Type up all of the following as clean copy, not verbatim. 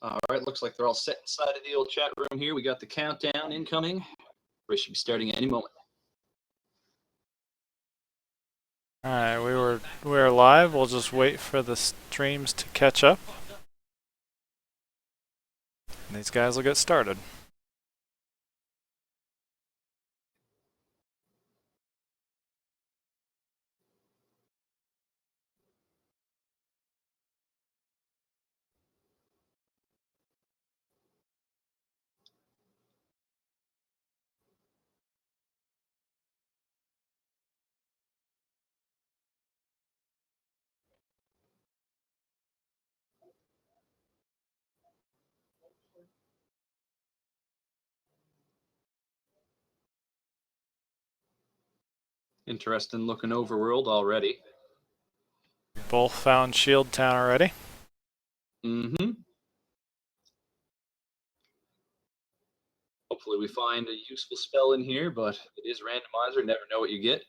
All right, looks like they're all set inside of the old chat room here. We got the countdown incoming. We should be starting any moment. All right, we're live. We'll just wait for the streams to catch up. And these guys will get started. Interesting looking overworld already. Both found Shield Town already. Mm-hmm. Hopefully we find a useful spell in here, but it is randomizer. Never know what you get.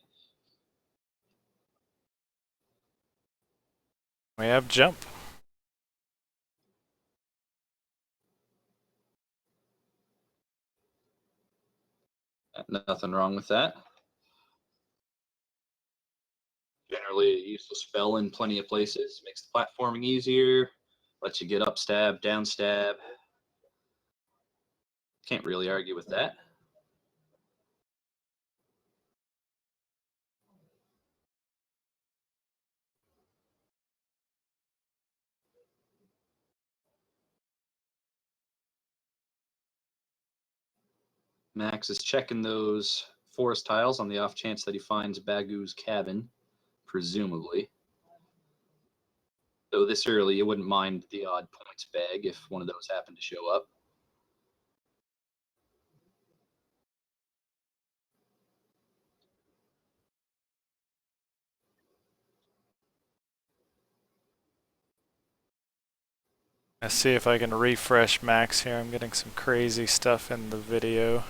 We have jump. Nothing wrong with that. Generally a useful spell in plenty of places. Makes the platforming easier. Lets you get up stab, down stab. Can't really argue with that. Max is checking those forest tiles on the off chance that he finds Bagu's cabin, presumably. Though this early, you wouldn't mind the odd points bag if one of those happened to show up. Let's see if I can refresh Max here. I'm getting some crazy stuff in the video.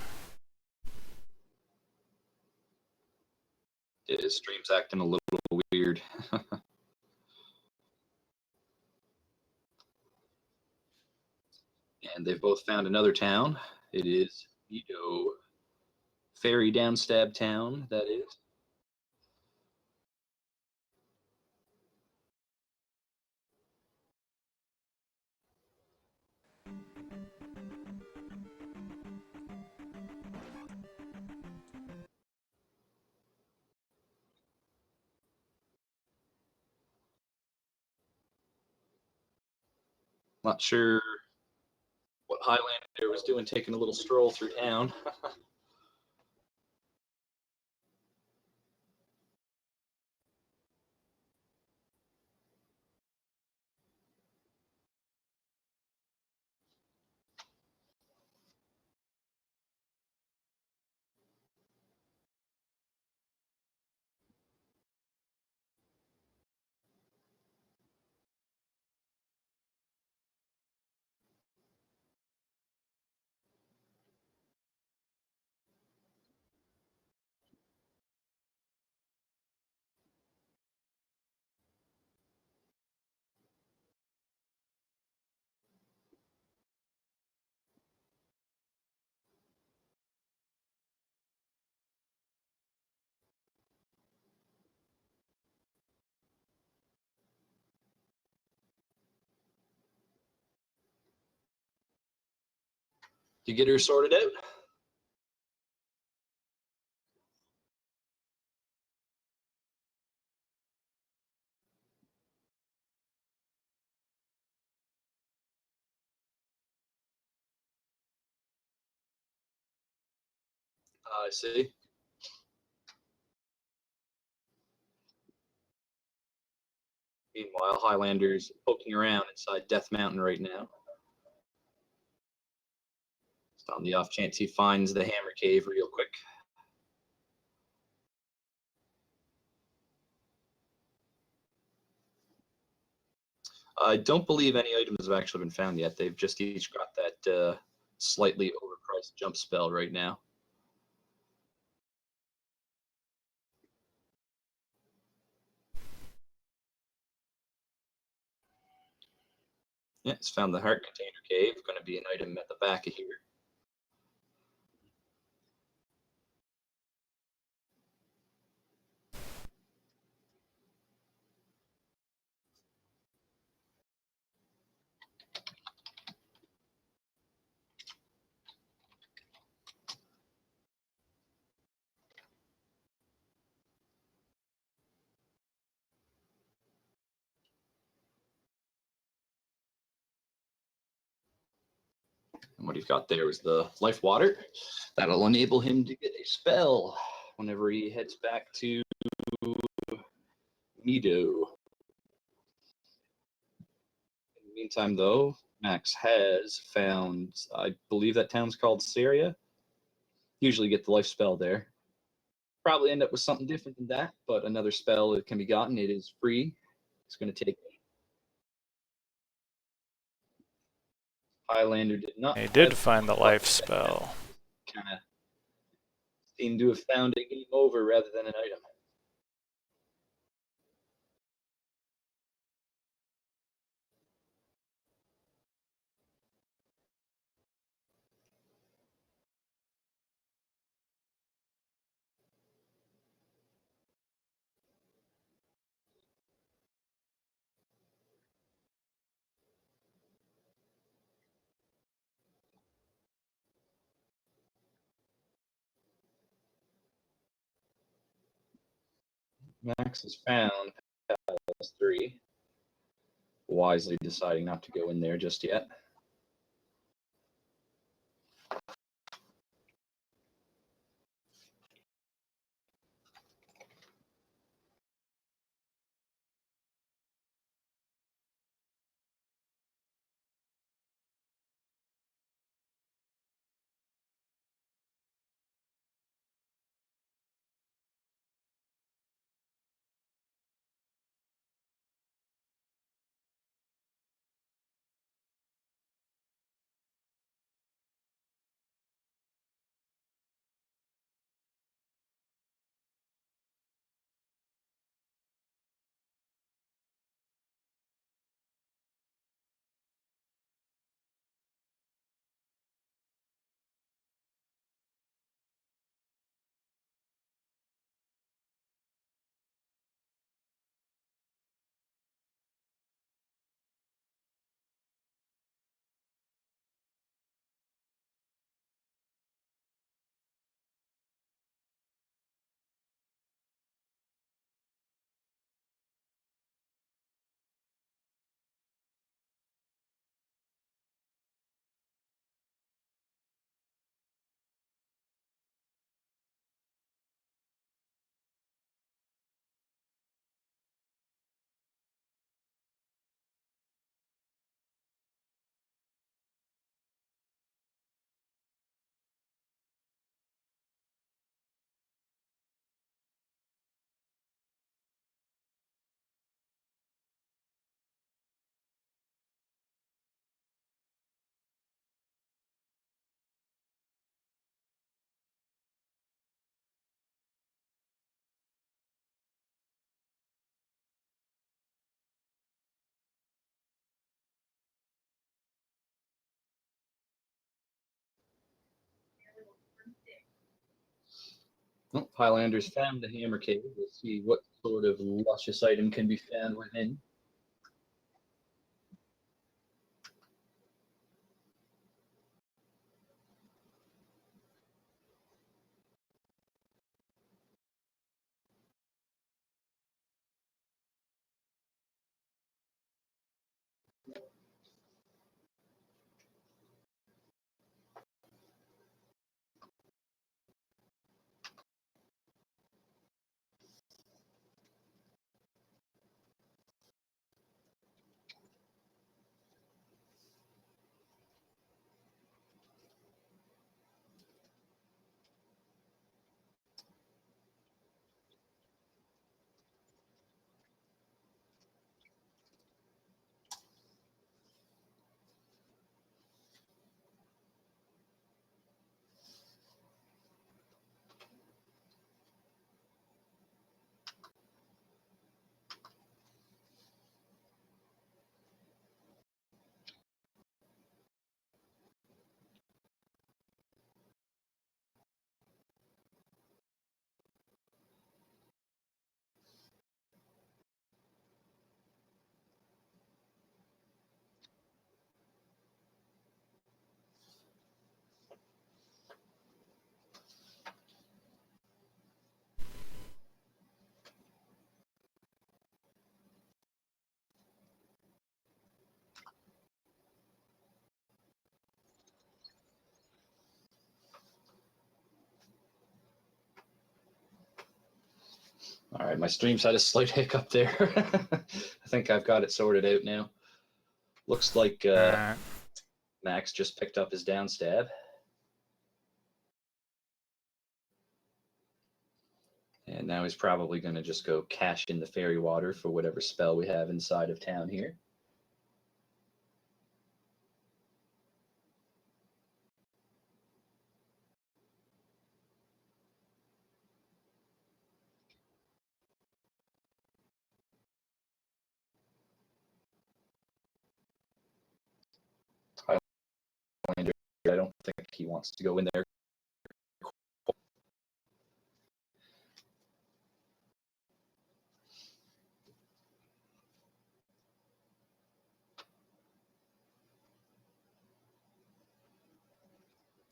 His stream's acting a little weird. And they've both found another town. It is Edo. Fairy Downstab Town, that is. Not sure what Highlander was doing taking a little stroll through town. You get her sorted out? I see. Meanwhile, Highlander's poking around inside Death Mountain right now. Just on the off chance he finds the Hammer Cave real quick. I don't believe any items have actually been found yet. They've just each got that slightly overpriced jump spell right now. Yeah, it's found the heart container cave. Going to be an item at the back of here. And what he's got there is the life water. That'll enable him to get a spell whenever he heads back to Meadow. In the meantime, though, Max has found, I believe that town's called Syria. Usually get the life spell there. Probably end up with something different than that, but another spell that can be gotten. It is free. It's going to take. Highlander did not He have did find the life spell. kind of seemed to have found a game over rather than an item. Max has found Palace 3, wisely deciding not to go in there just yet. Well, Highlander's found the hammer cave. We'll see what sort of luscious item can be found within. All right, my stream's had a slight hiccup there. I think I've got it sorted out now. Looks like Alright. Max just picked up his down stab. And now he's probably going to just go cash in the fairy water for whatever spell we have inside of town here. I don't think he wants to go in there.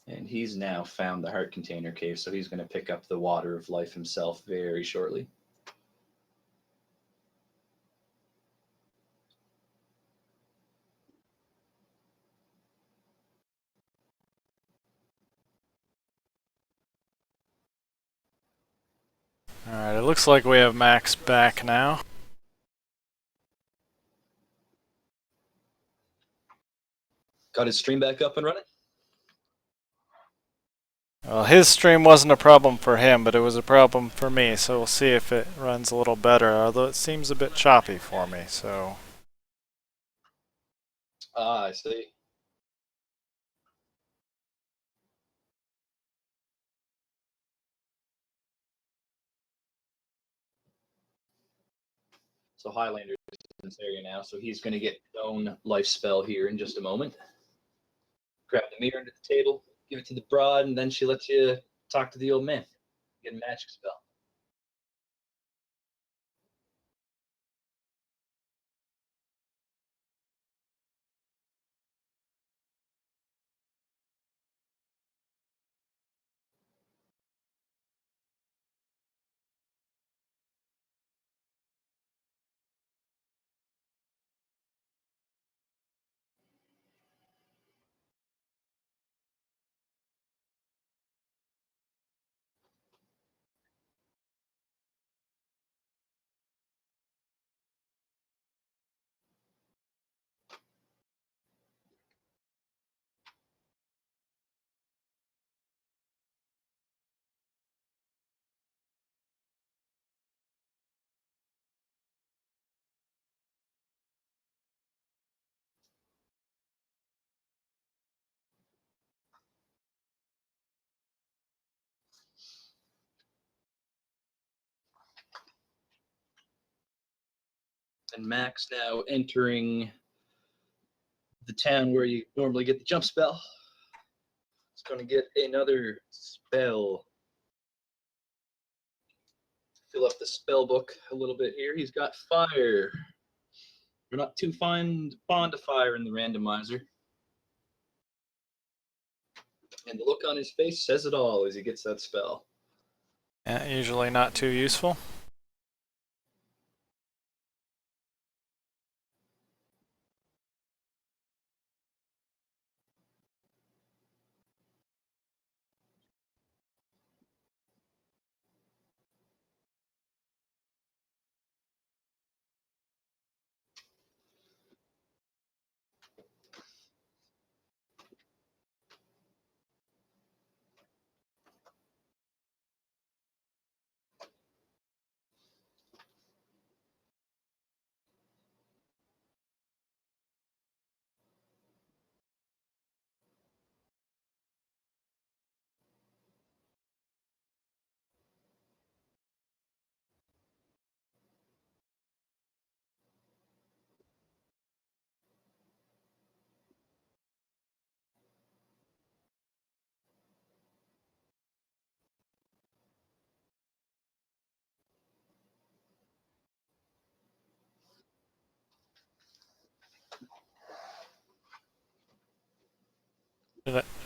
And he's now found the heart container cave, so he's going to pick up the water of life himself very shortly. Alright, it looks like we have Max back now. Got his stream back up and running? Well, his stream wasn't a problem for him, but it was a problem for me, so we'll see if it runs a little better, although it seems a bit choppy for me, so... Ah, I see. So Highlander is in this area now, so he's going to get his own life spell here in just a moment. Grab the mirror under the table, give it to the broad, and then she lets you talk to the old man. Get a magic spell. And Max now entering the town where you normally get the jump spell. It's going to get another spell. Fill up the spell book a little bit here. He's got fire. We're not too fond of fire in the randomizer. And the look on his face says it all as he gets that spell. Yeah, usually not too useful.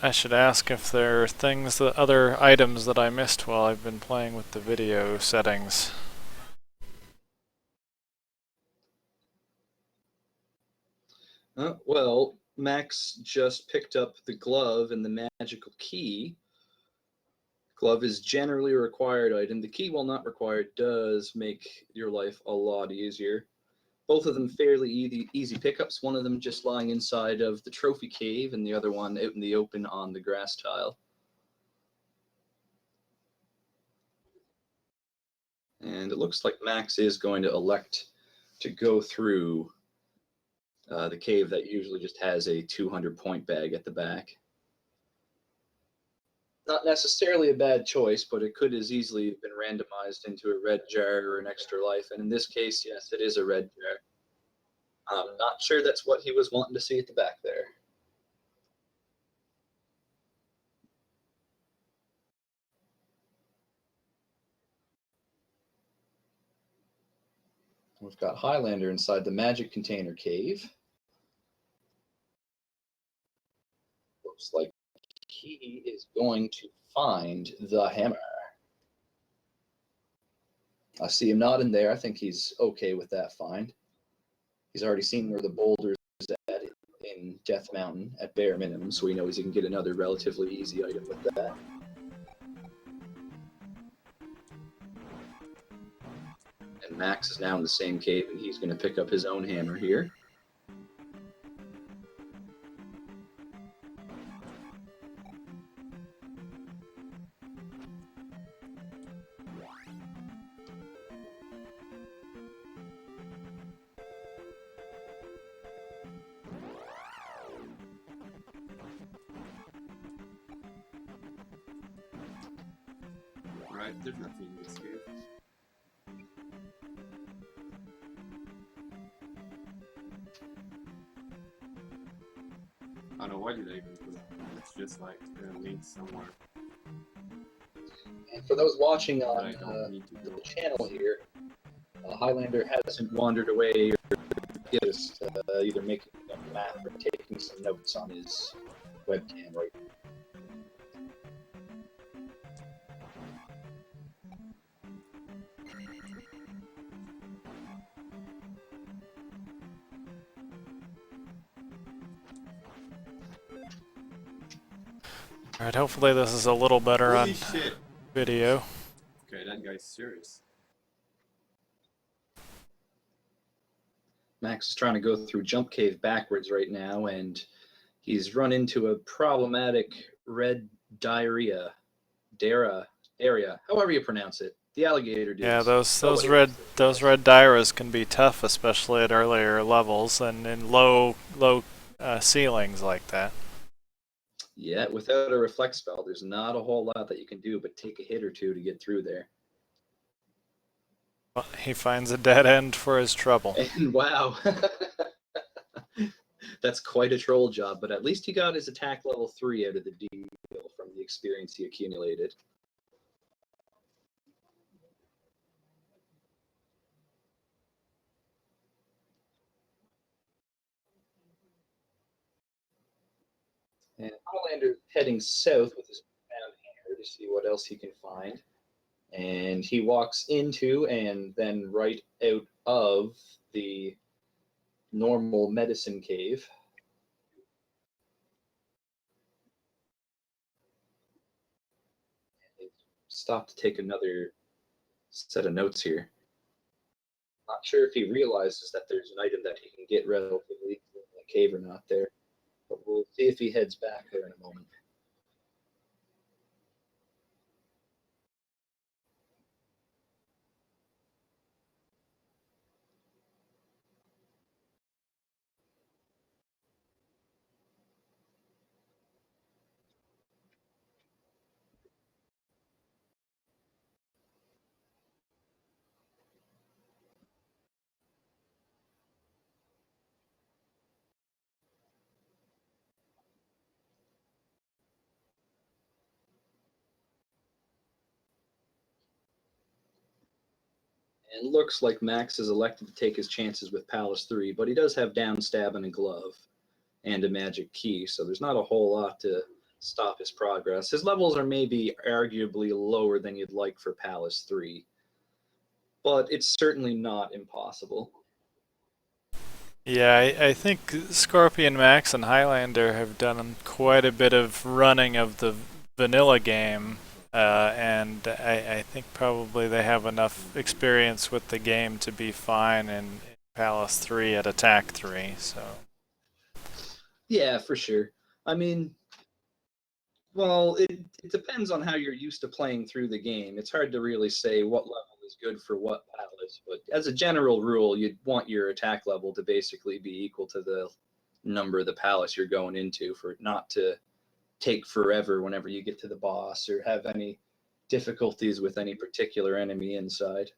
I should ask if there are things, other items that I missed while I've been playing with the video settings. Well, Max just picked up the glove and the magical key. Glove is generally a required item. The key, while not required, does make your life a lot easier. Both of them fairly easy pickups. One of them just lying inside of the trophy cave, and the other one out in the open on the grass tile. And it looks like Max is going to elect to go through the cave that usually just has a 200-point bag at the back. Not necessarily a bad choice, but it could as easily have been randomized into a red jar or an extra life. And in this case, yes, it is a red jar. I'm not sure that's what he was wanting to see at the back there. We've got Highlander inside the magic container cave. Looks like he is going to find the hammer. I see him nodding there. I think he's okay with that find. He's already seen where the boulder's at in Death Mountain at bare minimum, so he knows he can get another relatively easy item with that. And Max is now in the same cave, and he's going to pick up his own hammer here. Right, there's nothing in this cave. I don't know, why did I even put it? It's just like a link somewhere. And for those watching on I don't need to the go. channel here, Highlander hasn't wandered away or just either making a map or taking some notes on his webcam right now. Alright, hopefully this is a little better Holy on shit! video. Okay, that guy's serious. Max is trying to go through Jump Cave backwards right now, and he's run into a problematic red diarrhea. Area, however you pronounce it. The alligator dudes. Yeah, those Nobody red likes it. those red Dairas can be tough, especially at earlier levels and in low ceilings like that. Yeah, without a reflect spell, there's not a whole lot that you can do but take a hit or two to get through there. Well, he finds a dead end for his trouble. And wow, that's quite a troll job, but at least he got his attack level 3 out of the deal from the experience he accumulated. And Hollander heading south with his found hammer to see what else he can find. And he walks into and then right out of the normal medicine cave. Stop to take another set of notes here. Not sure if he realizes that there's an item that he can get relatively easily in the cave or not there. But we'll see if he heads back there in a moment. And looks like Max is elected to take his chances with Palace 3, but he does have down stab and a glove and a magic key, so there's not a whole lot to stop his progress. His levels are maybe arguably lower than you'd like for Palace 3, but it's certainly not impossible. Yeah, I think Scorpion Max and Highlander have done quite a bit of running of the vanilla game and I think probably they have enough experience with the game to be fine in Palace 3 at Attack 3. So Yeah, for sure. I mean, well, it depends on how you're used to playing through the game. It's hard to really say what level is good for what palace, but as a general rule, you'd want your attack level to basically be equal to the number of the palace you're going into for it not to take forever whenever you get to the boss or have any difficulties with any particular enemy inside.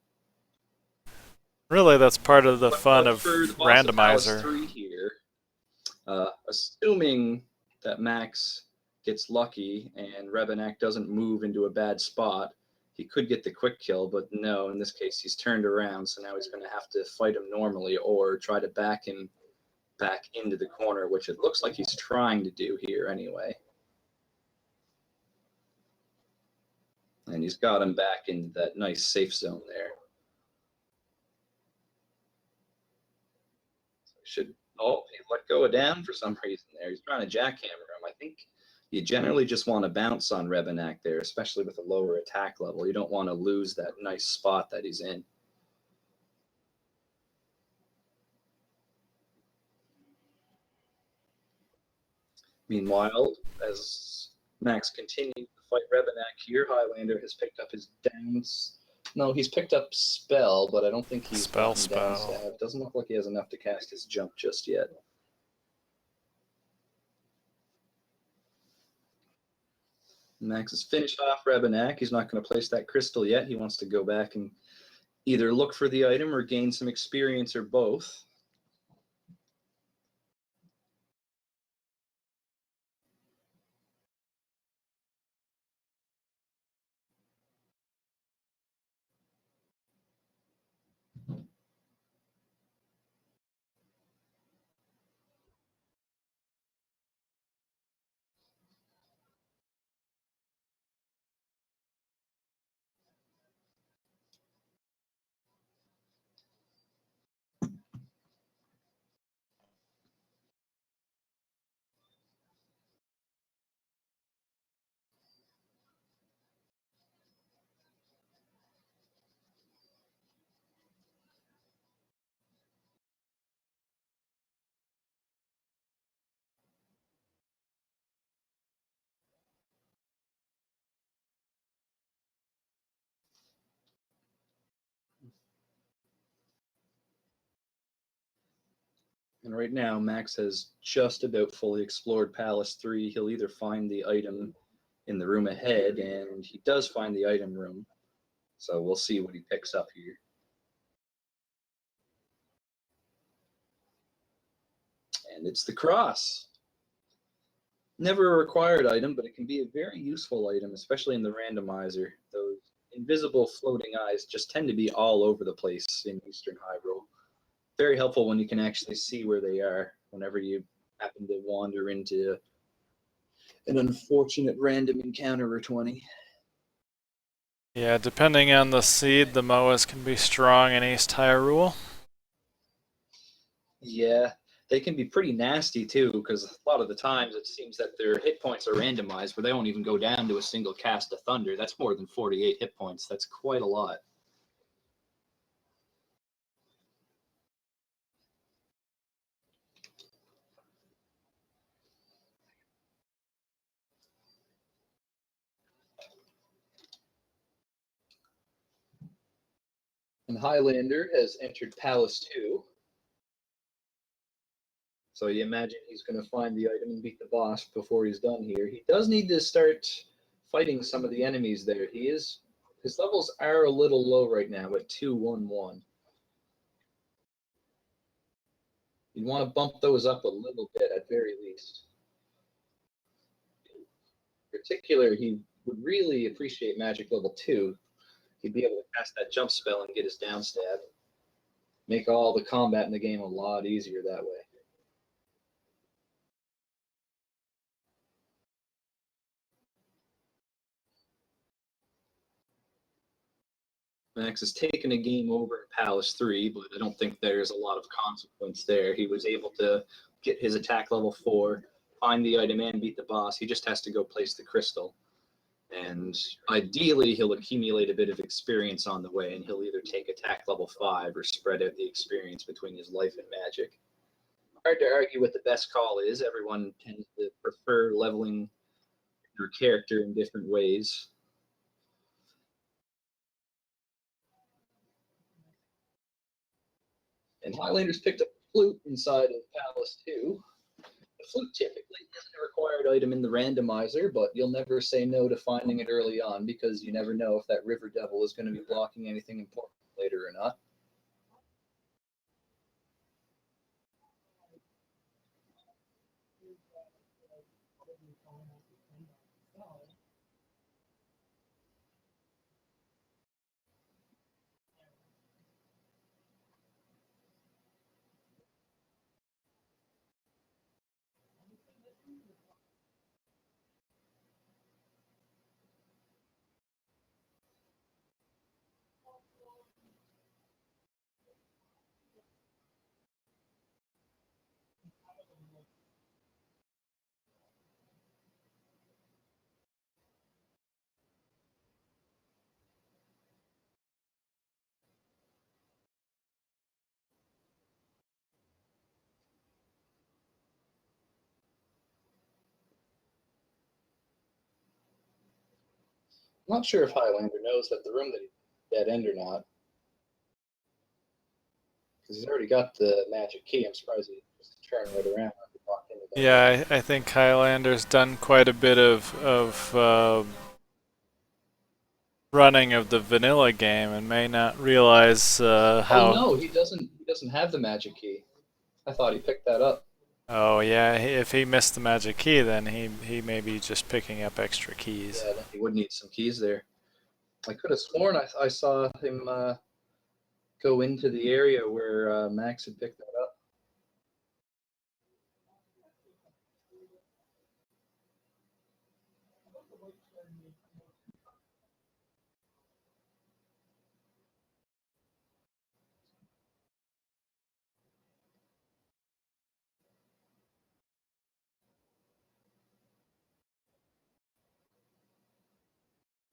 really, that's part of the fun But of for the boss of Palace Randomizer. 3 here, assuming that Max gets lucky and Rebenak doesn't move into a bad spot, he could get the quick kill, but no, in this case he's turned around, so now he's going to have to fight him normally or try to back him back into the corner, which it looks like he's trying to do here anyway. And he's got him back into that nice safe zone there. Should he let go of down for some reason there. He's trying to jackhammer him. I think you generally just want to bounce on Rebenak there, especially with a lower attack level. You don't want to lose that nice spot that he's in. Meanwhile, as Max continues to fight Rebenak here, Highlander has picked up his downs. No, he's picked up Spell, but I don't think he's Spell. down stab. Doesn't look like he has enough to cast his jump just yet. Max has finished off Rebenak. He's not going to place that crystal yet. He wants to go back and either look for the item or gain some experience or both. And right now, Max has just about fully explored Palace 3. He'll either find the item in the room ahead, and he does find the item room. So we'll see what he picks up here. And it's the cross. Never a required item, but it can be a very useful item, especially in the randomizer. Those invisible floating eyes just tend to be all over the place in Eastern Hyrule. Very helpful when you can actually see where they are whenever you happen to wander into an unfortunate random encounter or 20. Yeah, depending on the seed, the Moas can be strong in East Hyrule. Yeah, they can be pretty nasty too, because a lot of the times it seems that their hit points are randomized, where they won't even go down to a single cast of Thunder. That's more than 48 hit points. That's quite a lot. And Highlander has entered Palace 2. So you imagine he's going to find the item and beat the boss before he's done here. He does need to start fighting some of the enemies there. His levels are a little low right now at 2-1-1. You'd want to bump those up a little bit at very least. In particular, he would really appreciate magic level 2. He'd be able to cast that jump spell and get his down stab. Make all the combat in the game a lot easier that way. Max has taken a game over in Palace 3, but I don't think there's a lot of consequence there. He was able to get his attack level 4, find the item and beat the boss. He just has to go place the crystal. And ideally, he'll accumulate a bit of experience on the way, and he'll either take attack level 5 or spread out the experience between his life and magic. Hard to argue what the best call is. Everyone tends to prefer leveling your character in different ways. And Highlanders picked up a flute inside of Palace 2. The flute typically isn't a required item in the randomizer, but you'll never say no to finding it early on because you never know if that River Devil is going to be blocking anything important later or not. I'm not sure if Highlander knows that the room that he's dead end or not, because he's already got the magic key. I'm surprised he just turned right around and walked into that. Yeah, I think Highlander's done quite a bit of running of the vanilla game and may not realize Oh how. no, he doesn't. He doesn't have the magic key. I thought he picked that up. Oh yeah, if he missed the magic key, then he may be just picking up extra keys. Yeah, he would need some keys there. I could have sworn I saw him go into the area where Max had picked that up.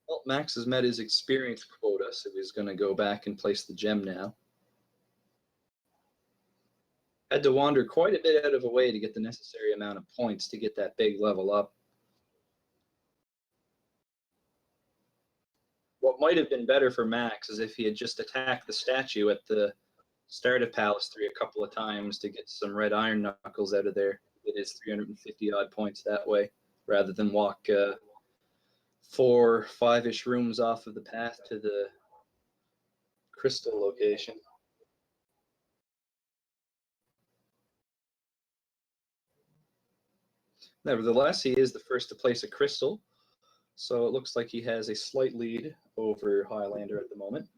Well, Max has met his experience quota, so he's going to go back and place the gem now. Had to wander quite a bit out of a way to get the necessary amount of points to get that big level up. What might have been better for Max is if he had just attacked the statue at the start of Palace 3 a couple of times to get some red iron knuckles out of there. It is 350 odd points that way, rather than walk 4, 5-ish rooms off of the path to the crystal location. Nevertheless, he is the first to place a crystal, so it looks like he has a slight lead over Highlander at the moment.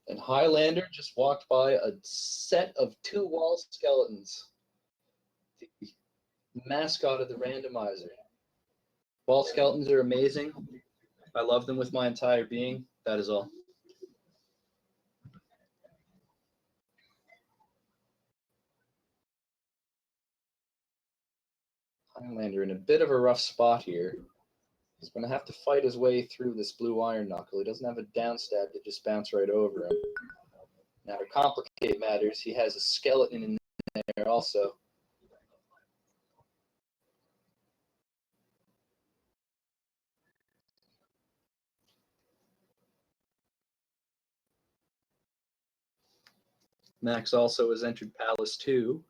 And Highlander just walked by a set of 2 wall skeletons, the mascot of the randomizer. Wall skeletons are amazing. I love them with my entire being. That is all. Highlander in a bit of a rough spot here. He's going to have to fight his way through this blue iron knuckle. He doesn't have a down stab to just bounce right over him. Now, to complicate matters, he has a skeleton in there also. Max also has entered Palace 2.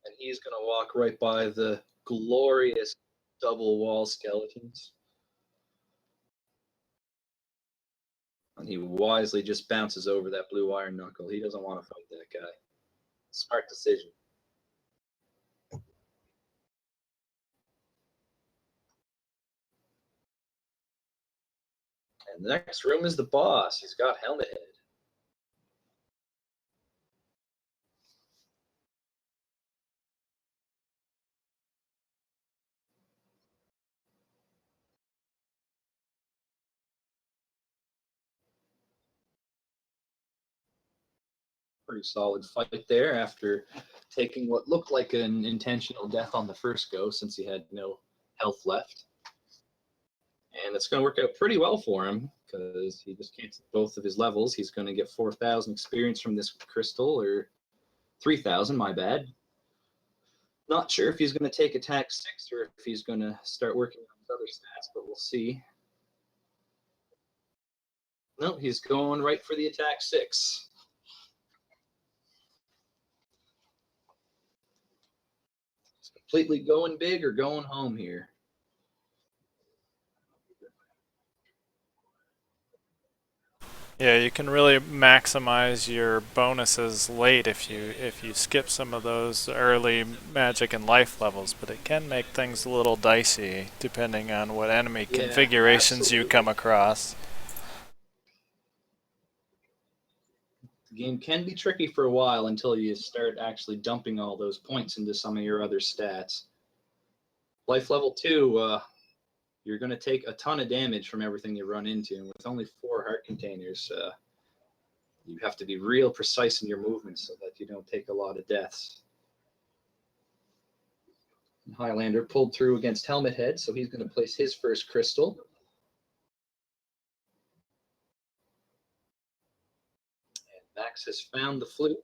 And he's going to walk right by the glorious double wall skeletons. And he wisely just bounces over that blue iron knuckle. He doesn't want to fight that guy. Smart decision. And the next room is the boss. He's got Helmet Head. Pretty solid fight there after taking what looked like an intentional death on the first go since he had no health left. And it's going to work out pretty well for him because he just canceled both of his levels. He's going to get 4,000 experience from this crystal, or 3,000, my bad. Not sure if he's going to take attack 6 or if he's going to start working on his other stats, but we'll see. No, he's going right for the attack 6. He's completely going big or going home here. Yeah, you can really maximize your bonuses late if you skip some of those early magic and life levels, but it can make things a little dicey depending on what enemy configurations you come across. The game can be tricky for a while until you start actually dumping all those points into some of your other stats. Life level 2, you're going to take a ton of damage from everything you run into, and with only 4 heart containers, you have to be real precise in your movements so that you don't take a lot of deaths. Highlander pulled through against Helmet Head, so he's going to place his first crystal. And Max has found the flute.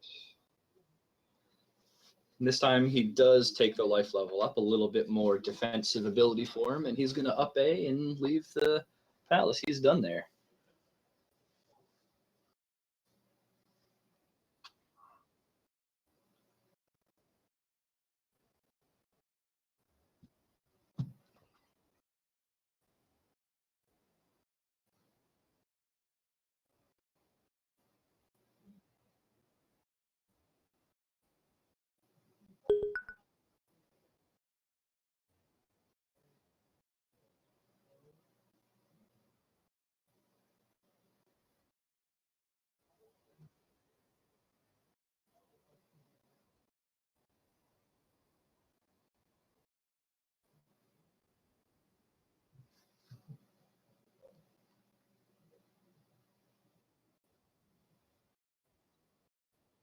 And this time he does take the life level up, a little bit more defensive ability for him, and he's going to up A and leave the palace. He's done there.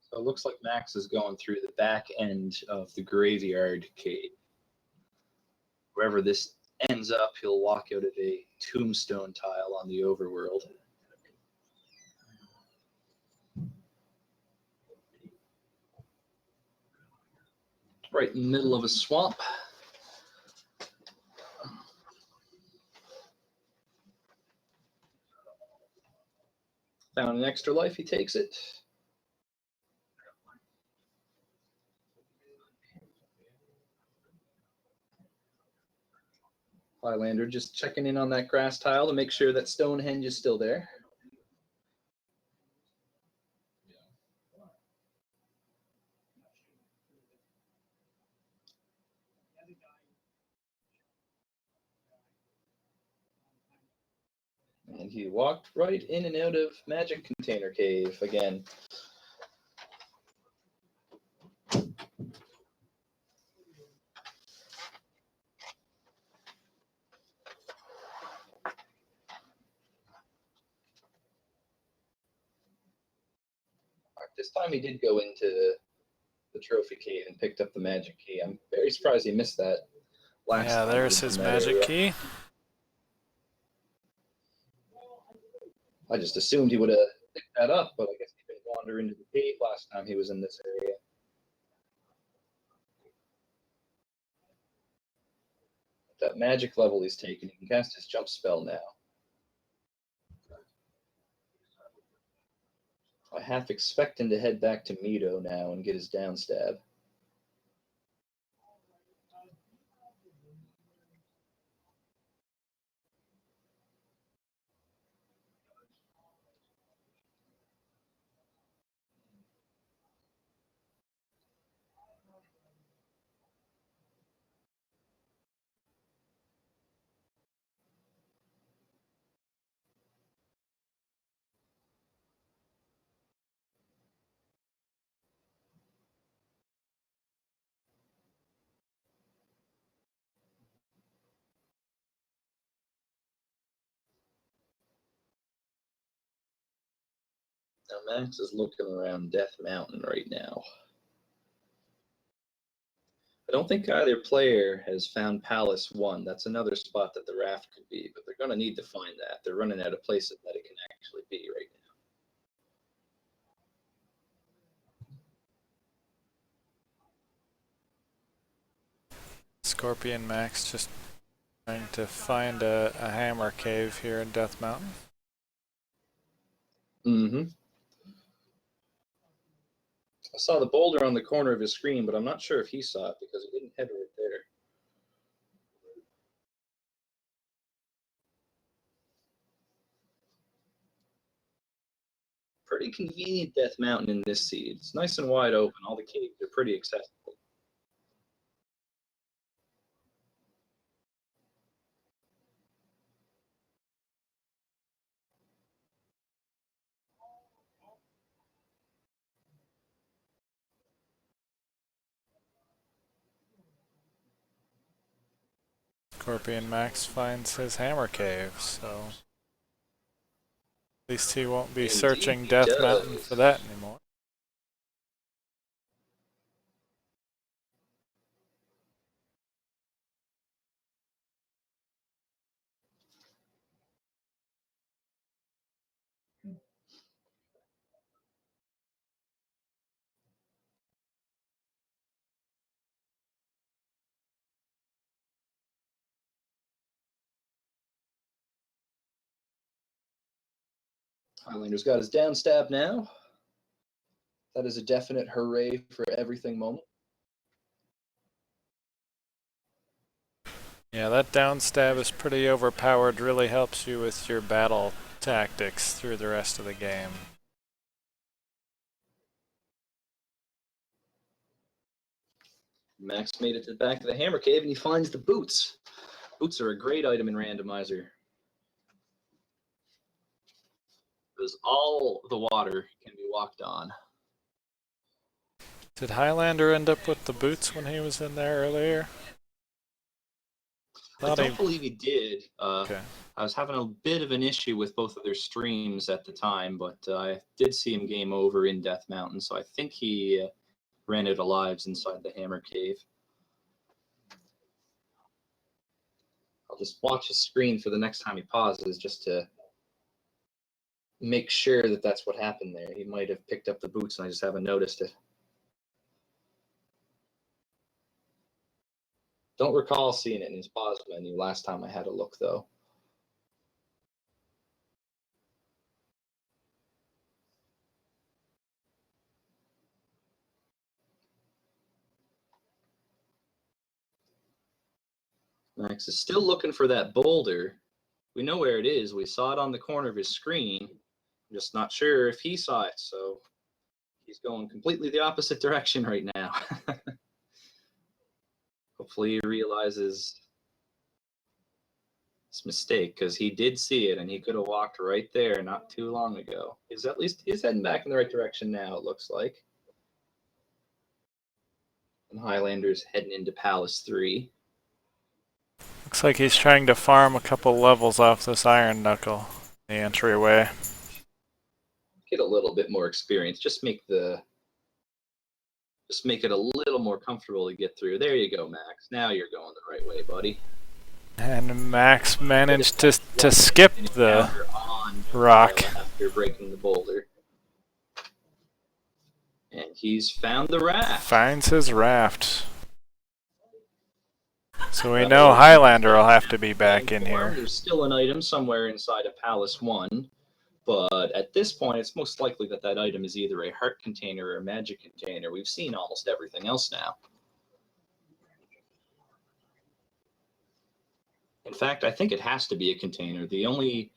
So it looks like Max is going through the back end of the graveyard cave. Wherever this ends up, he'll walk out of a tombstone tile on the overworld. Right in the middle of a swamp. Found an extra life, he takes it. Highlander just checking in on that grass tile to make sure that Stonehenge is still there. And he walked right in and out of Magic Container Cave again. This time he did go into the trophy cave and picked up the magic key. I'm very surprised he missed that last Yeah, time. there's his magic key. I just assumed he would have picked that up, but I guess he didn't wander into the cave last time he was in this area. That magic level he's taken, he can cast his jump spell now. I half expect him to head back to Mito now and get his down stab. Now Max is looking around Death Mountain right now. I don't think either player has found Palace 1. That's another spot that the raft could be, but they're going to need to find that. They're running out of places that it can actually be right now. Scorpion Max just trying to find a hammer cave here in Death Mountain. Mm-hmm. I saw the boulder on the corner of his screen, but I'm not sure if he saw it because he didn't head right there. Pretty convenient Death Mountain in this seed. It's nice and wide open. All the caves are pretty accessible. Scorpion Max finds his hammer cave, so at least he won't be Indeed, searching he Death does. Mountain for that anymore. Highlander's got his down stab now. That is a definite hooray for everything moment. Yeah, that down stab is pretty overpowered, really helps you with your battle tactics through the rest of the game. Max made it to the back of the hammer cave and he finds the boots. Boots are a great item in Randomizer. Because all the water can be walked on. Did Highlander end up with the boots when he was in there earlier? I don't believe he did. Okay. I was having a bit of an issue with both of their streams at the time, but I did see him game over in Death Mountain, so I think he ran out of lives inside the hammer cave. I'll just watch his screen for the next time he pauses just to make sure that that's what happened there. He might have picked up the boots and I just haven't noticed it. Don't recall seeing it in his pause menu last time I had a look, though. Max is still looking for that boulder. We know where it is. We saw it on the corner of his screen. I'm just not sure if he saw it, so he's going completely the opposite direction right now. Hopefully he realizes his mistake, because he did see it and he could have walked right there not too long ago. He's heading back in the right direction now, it looks like. And Highlander's heading into Palace 3. Looks like he's trying to farm a couple levels off this Iron Knuckle, the entryway. Get a little bit more experience. Just make it a little more comfortable to get through. There you go, Max. Now you're going the right way, buddy. And Max managed to skip the rock after breaking the boulder. And he's found the raft. Finds his raft. So we know Highlander will have to be back in here. There's still an item somewhere inside of Palace 1, but at this point it's most likely that that item is either a heart container or a magic container. We've seen almost everything else now. In fact, I think it has to be a container. The only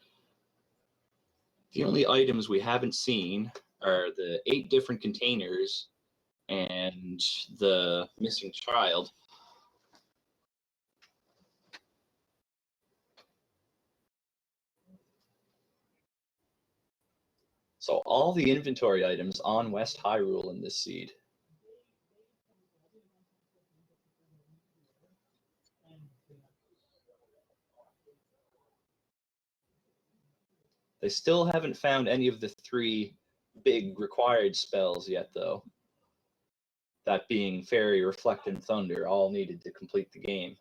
items we haven't seen are the 8 different containers and the missing child. So all the inventory items on West Hyrule in this seed. They still haven't found any of the 3 big required spells yet, though. That being Fairy, Reflect, and Thunder, all needed to complete the game.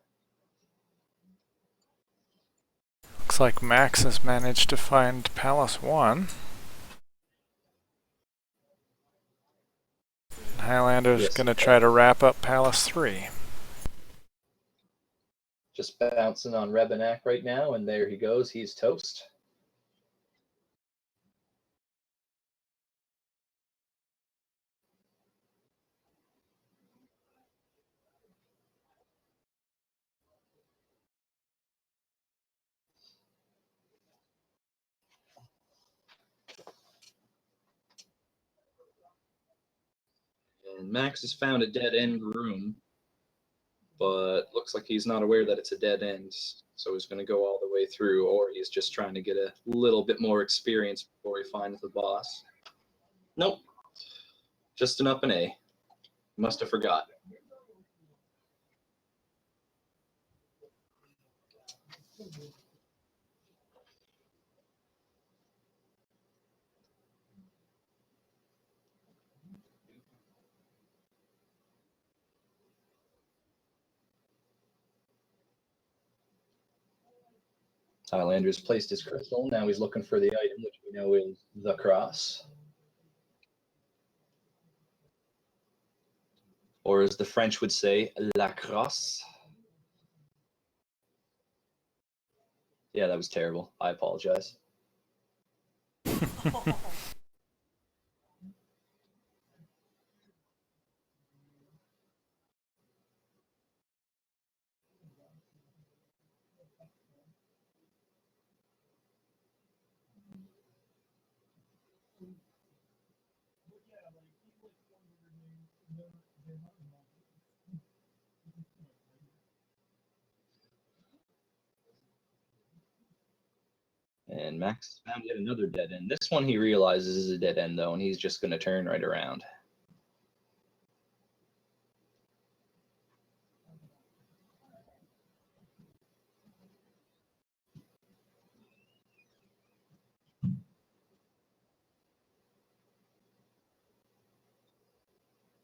Looks like Max has managed to find Palace 1. Highlander's Yes. going to try to wrap up Palace 3. Just bouncing on Rebenak right now, and there he goes. He's toast. And Max has found a dead-end room, but looks like he's not aware that it's a dead end, so he's going to go all the way through, or he's just trying to get a little bit more experience before he finds the boss. Nope. Just an up and A. Must have forgot. Highlander's placed his crystal. Now he's looking for the item, which we know is the cross. Or as the French would say, la crosse. Yeah, that was terrible. I apologize. And Max found yet another dead end. This one he realizes is a dead end, though, and he's just going to turn right around.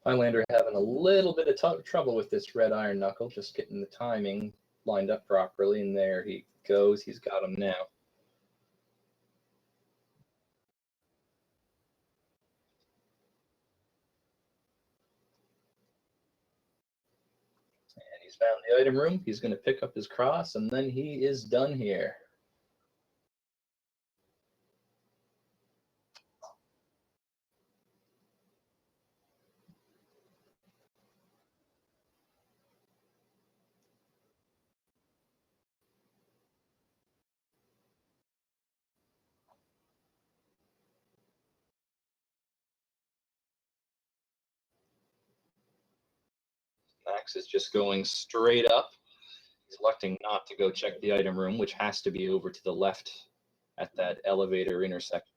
Highlander having a little bit of trouble with this red iron knuckle, just getting the timing lined up properly, and there he goes. He's got him now. And he's found the item room. He's going to pick up his cross, and then he is done here. Max is just going straight up. He's electing not to go check the item room, which has to be over to the left at that elevator intersection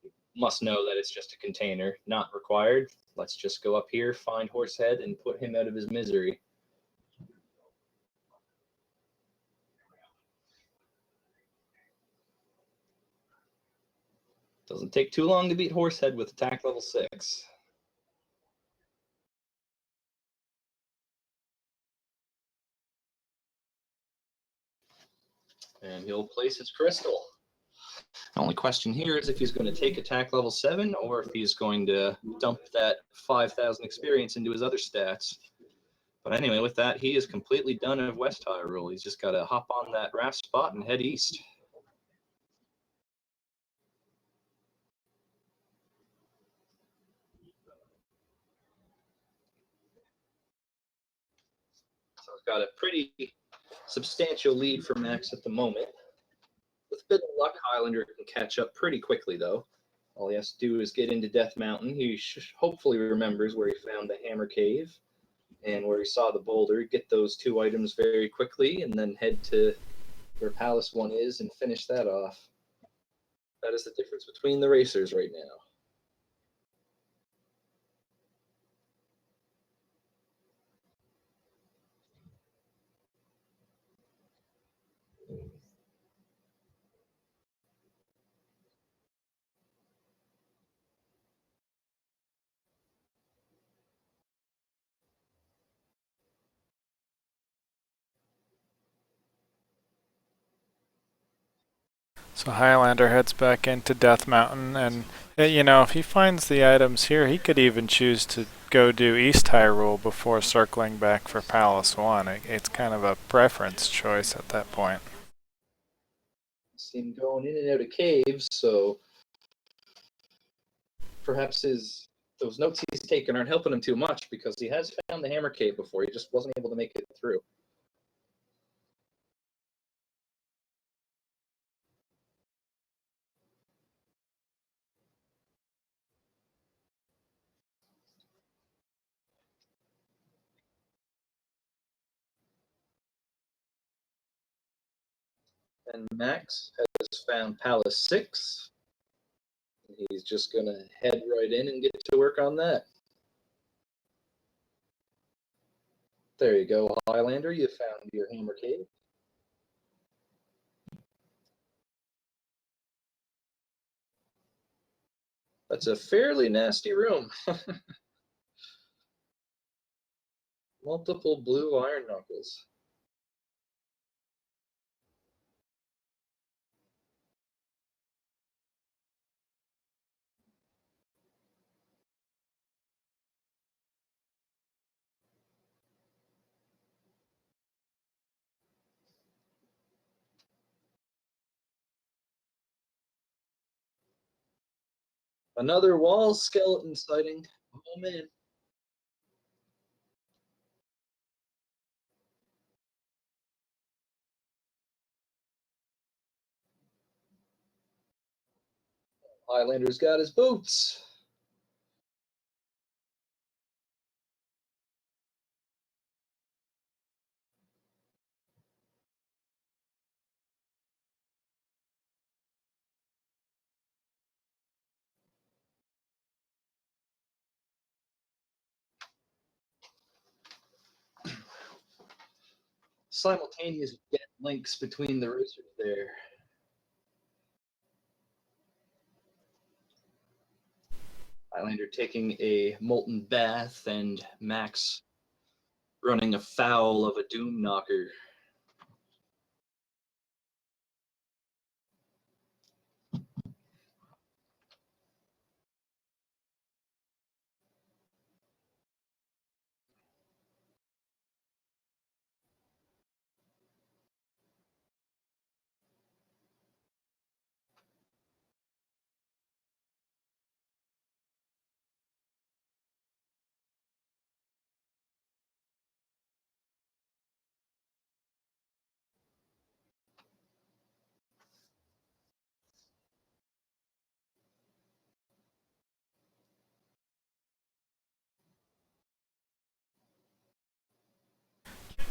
there. Must know that it's just a container, not required. Let's just go up here, find Horsehead, and put him out of his misery. Doesn't take too long to beat Horsehead with attack level 6. And he'll place his crystal. The only question here is if he's going to take attack level 7 or if he's going to dump that 5,000 experience into his other stats. But anyway, with that, he is completely done of West Hyrule. He's just got to hop on that raft spot and head east. So he's got a pretty substantial lead for Max at the moment. With a bit of luck, Highlander can catch up pretty quickly, though. All he has to do is get into Death Mountain. He hopefully remembers where he found the Hammer Cave and where he saw the boulder. Get those 2 items very quickly and then head to where Palace 1 is and finish that off. That is the difference between the racers right now. So Highlander heads back into Death Mountain, and you know, if he finds the items here, he could even choose to go do East Hyrule before circling back for Palace 1. It's kind of a preference choice at that point. See him going in and out of caves, so perhaps those notes he's taken aren't helping him too much because he has found the Hammer Cave before. He just wasn't able to make it through. And Max has found Palace 6. He's just going to head right in and get to work on that. There you go, Highlander. You found your Hammer Cave. That's a fairly nasty room. Multiple blue iron knuckles. Another wall skeleton sighting. Oh, man. Highlander's got his boots. Simultaneous get links between the racers there. Highlander taking a molten bath and Max running afoul of a doom knocker.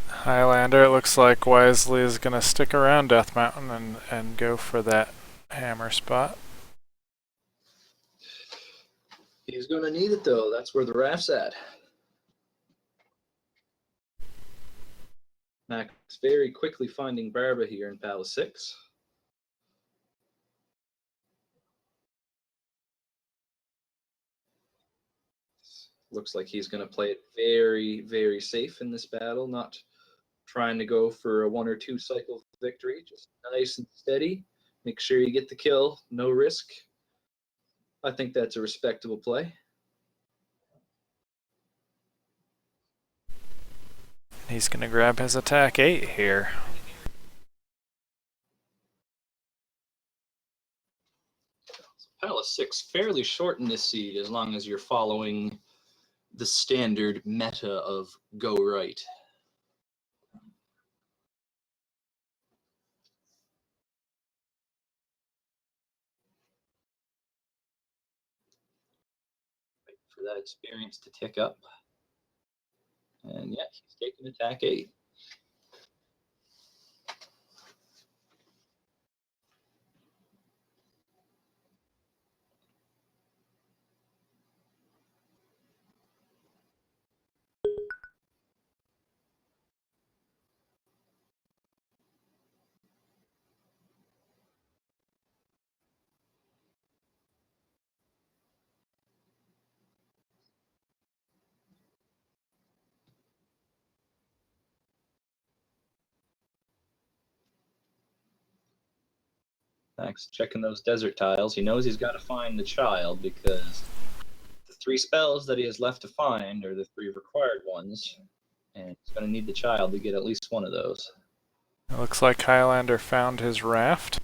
Highlander, it looks like Wisely is going to stick around Death Mountain and go for that hammer spot. He's going to need it, though. That's where the raft's at. Max very quickly finding Barba here in Palace 6. Looks like he's going to play it very, very safe in this battle, not trying to go for a 1 or 2 cycle victory. Just nice and steady. Make sure you get the kill, no risk. I think that's a respectable play. He's going to grab his attack 8 here. Palace 6 fairly short in this seed as long as you're following the standard meta of go right. Wait for that experience to tick up. And yeah, he's taking attack 8. Max checking those desert tiles. He knows he's got to find the child because the 3 spells that he has left to find are the 3 required ones, and he's going to need the child to get at least one of those. It looks like Highlander found his raft.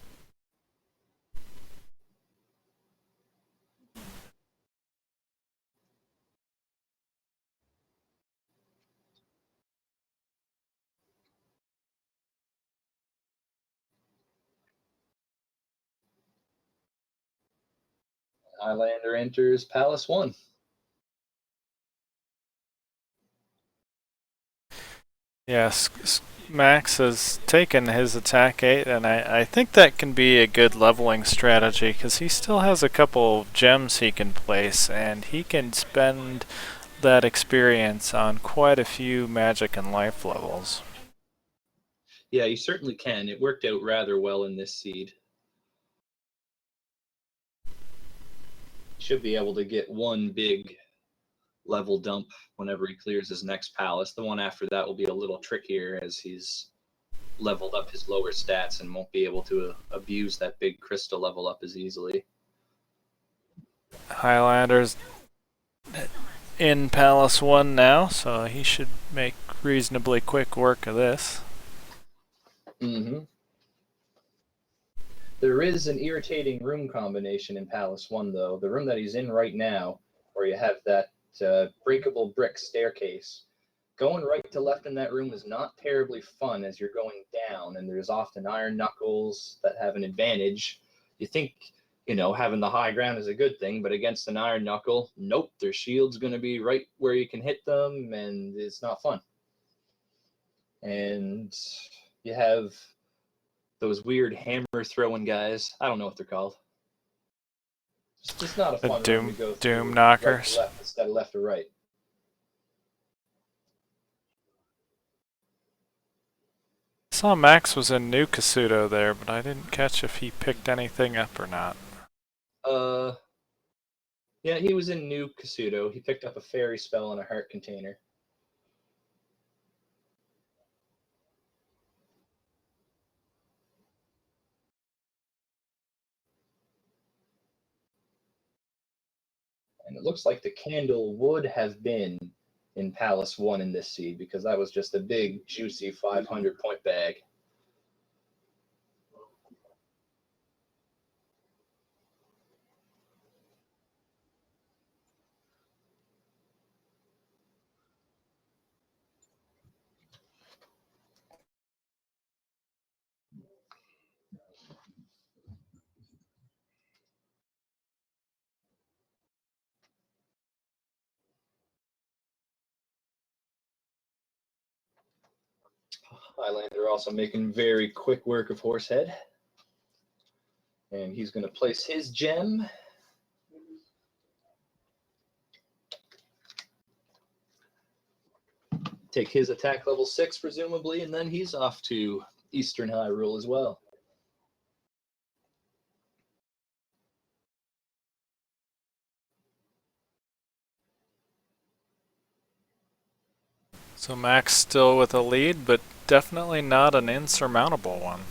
Highlander enters Palace 1. Yes, Max has taken his attack 8, and I think that can be a good leveling strategy because he still has a couple gems he can place, and he can spend that experience on quite a few magic and life levels. Yeah, you certainly can. It worked out rather well in this seed. Should be able to get one big level dump whenever he clears his next palace. The one after that will be a little trickier as he's leveled up his lower stats and won't be able to abuse that big crystal level up as easily. Highlander's in Palace 1 now, so he should make reasonably quick work of this. Mm-hmm. There is an irritating room combination in Palace 1, though. The room that he's in right now, where you have that breakable brick staircase. Going right to left in that room is not terribly fun as you're going down, and there's often iron knuckles that have an advantage. You think, having the high ground is a good thing, but against an iron knuckle, nope, their shield's going to be right where you can hit them, and it's not fun. And you have those weird hammer throwing guys. I don't know what they're called. It's just not a fun room to go through. Doom knockers. Right to left instead of left to right. I saw Max was in New Kasuto there, but I didn't catch if he picked anything up or not. Yeah, he was in New Kasuto. He picked up a fairy spell and a heart container. And it looks like the candle would have been in Palace 1 in this seed because that was just a big, juicy 500-point bag. Highlander also making very quick work of Horsehead. And he's going to place his gem. Take his attack level 6, presumably, and then he's off to Eastern Hyrule as well. So Max still with a lead, but definitely not an insurmountable one.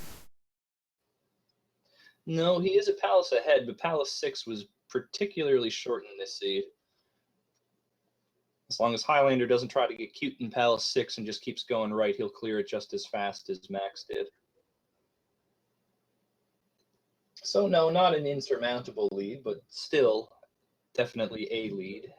No, he is a Palace ahead, but Palace 6 was particularly short in this seed. As long as Highlander doesn't try to get cute in Palace 6 and just keeps going right, he'll clear it just as fast as Max did. So no, not an insurmountable lead, but still definitely a lead.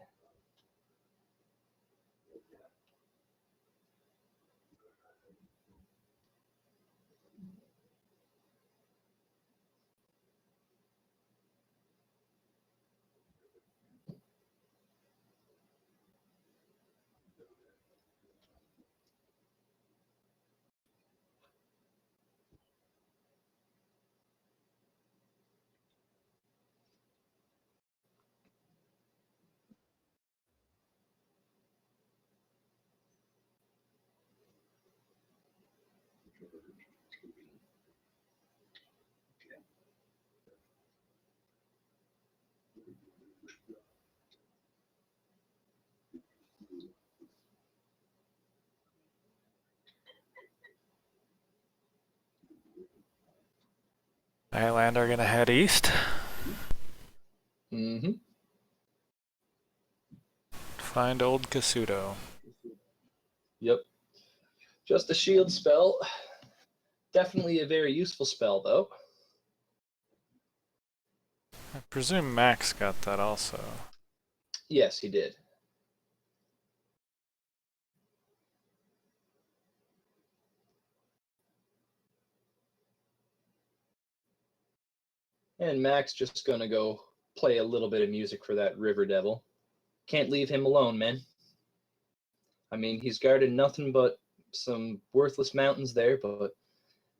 Highlander gonna head east. Mm-hmm. Find old Kasuto. Yep. Just a shield spell. Definitely a very useful spell, though. I presume Max got that also. Yes, he did. And Max just gonna go play a little bit of music for that River Devil. Can't leave him alone, man. I mean, he's guarded nothing but some worthless mountains there, but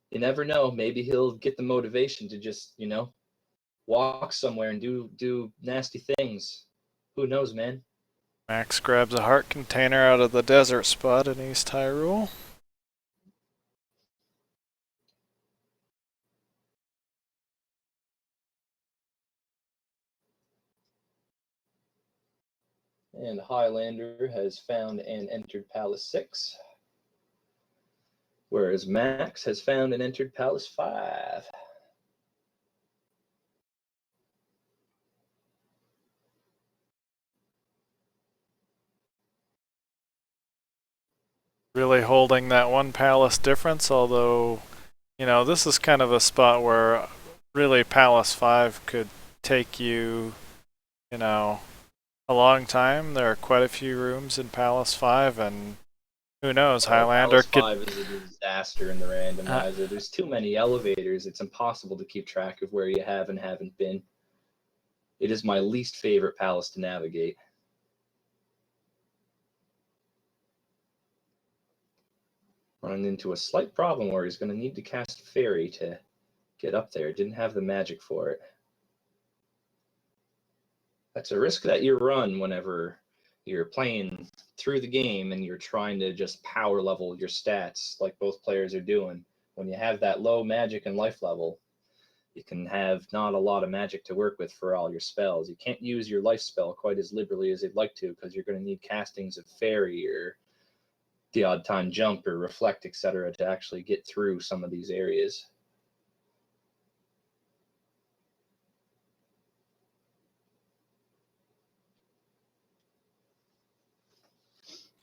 you never know. Maybe he'll get the motivation to just, walk somewhere and do nasty things. Who knows, man? Max grabs a heart container out of the desert spot in East Hyrule. And Highlander has found and entered Palace 6, whereas Max has found and entered Palace 5. Really holding that one palace difference, although, this is kind of a spot where really Palace 5 could take you, a long time. There are quite a few rooms in Palace 5, and who knows, Highlander Palace 5 is a disaster in the randomizer. There's too many elevators. It's impossible to keep track of where you have and haven't been. It is my least favorite palace to navigate. Running into a slight problem where he's going to need to cast Fairy to get up there. Didn't have the magic for it. That's a risk that you run whenever you're playing through the game and you're trying to just power level your stats like both players are doing. When you have that low magic and life level, you can have not a lot of magic to work with for all your spells. You can't use your life spell quite as liberally as you'd like to because you're going to need castings of Fairy or the odd time jump or reflect, etc., to actually get through some of these areas.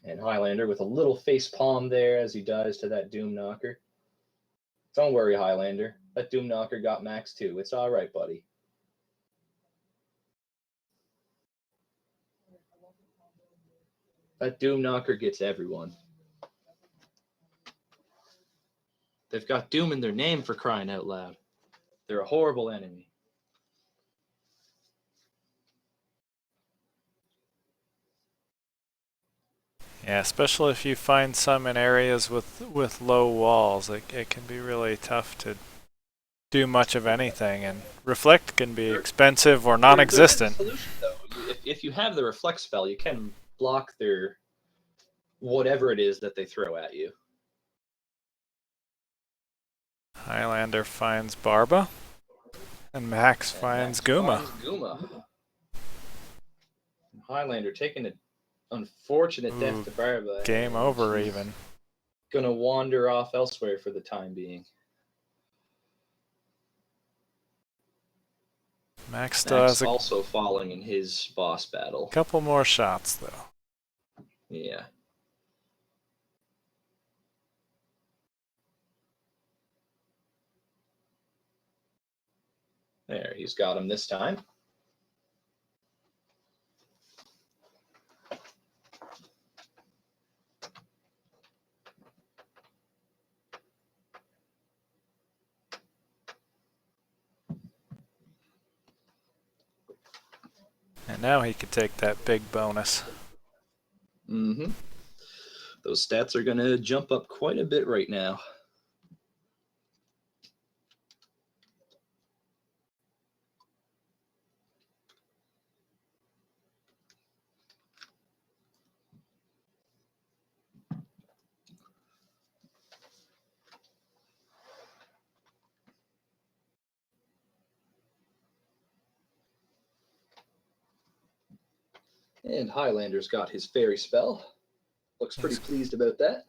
And Highlander with a little face palm there as he dies to that Doom Knocker. Don't worry, Highlander. That Doom Knocker got Max too. It's all right, buddy. That Doom Knocker gets everyone. They've got Doom in their name, for crying out loud. They're a horrible enemy. Yeah, especially if you find some in areas with low walls, it can be really tough to do much of anything, and reflect can be expensive or non-existent. There is a solution, though. If you have the reflect spell, you can block their whatever it is that they throw at you. Highlander finds Barba, and Max finds Guma. Highlander taking an unfortunate death to Barba. Game over even. Gonna wander off elsewhere for the time being. Max still has also falling in his boss battle. Couple more shots, though. Yeah. There, he's got him this time. And now he could take that big bonus. Mm-hmm. Those stats are going to jump up quite a bit right now. And Highlander's got his fairy spell. Looks pretty pleased about that.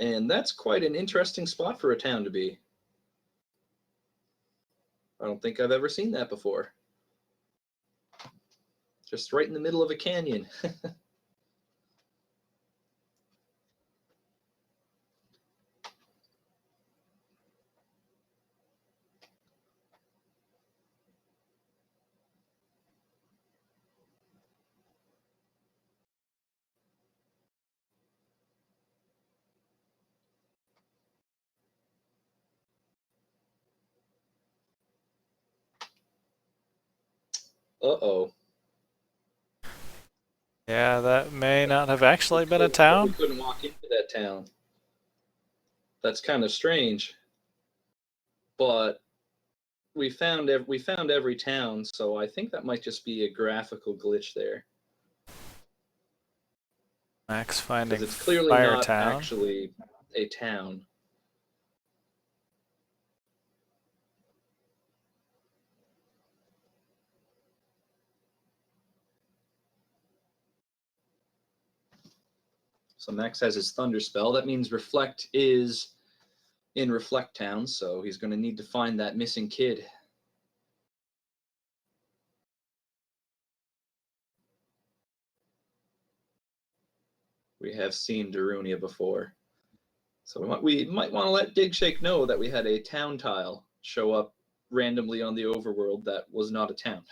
And that's quite an interesting spot for a town to be. I don't think I've ever seen that before. Just right in the middle of a canyon. Uh-oh. Yeah, that may not have actually been a We town. couldn't walk into that town. That's kind of strange. But we found every town, so I think that might just be a graphical glitch there. Max finding Because it's clearly not Firetown. actually a town. So Max has his Thunder Spell. That means Reflect is in Reflect Town, so he's going to need to find that missing kid. We have seen Darunia before. So we might want to let Digshake know that we had a town tile show up randomly on the overworld that was not a town.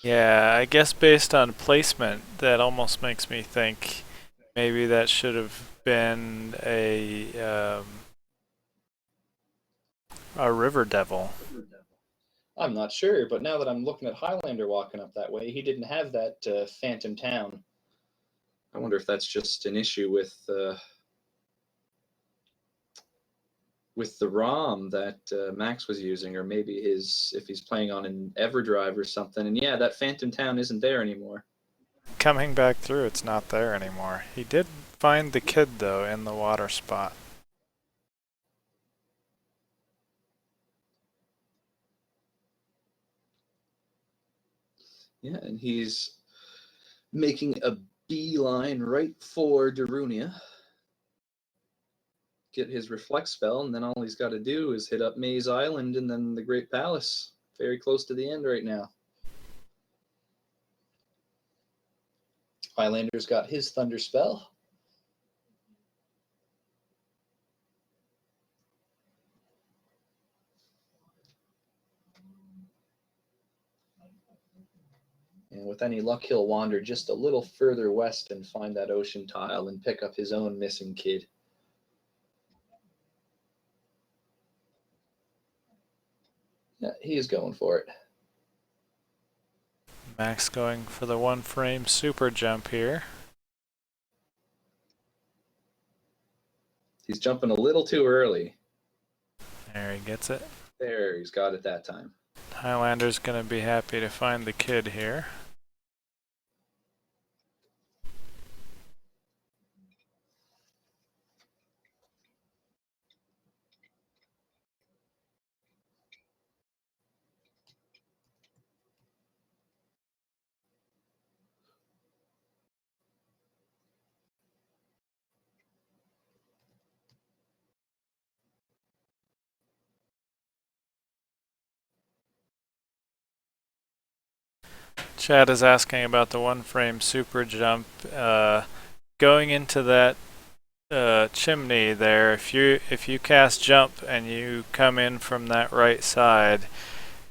Yeah, I guess based on placement, that almost makes me think maybe that should have been a river devil. I'm not sure, but now that I'm looking at Highlander walking up that way, he didn't have that phantom town. I wonder if that's just an issue with the ROM that Max was using, or maybe if he's playing on an EverDrive or something. And yeah, that phantom town isn't there anymore. Coming back through, it's not there anymore. He did find the kid, though, in the water spot. Yeah, and he's making a beeline right for Darunia. Get his Reflect spell, and then all he's got to do is hit up Maze Island and then the Great Palace. Very close to the end right now. Highlander's got his Thunder spell. And with any luck, he'll wander just a little further west and find that ocean tile and pick up his own missing kid. Yeah, he is going for it. Max going for the one frame super jump here. He's jumping a little too early. There he gets it. There, he's got it that time. Highlander's going to be happy to find the kid here. Chad is asking about the one frame super jump. Going into that chimney there, if you cast jump and you come in from that right side,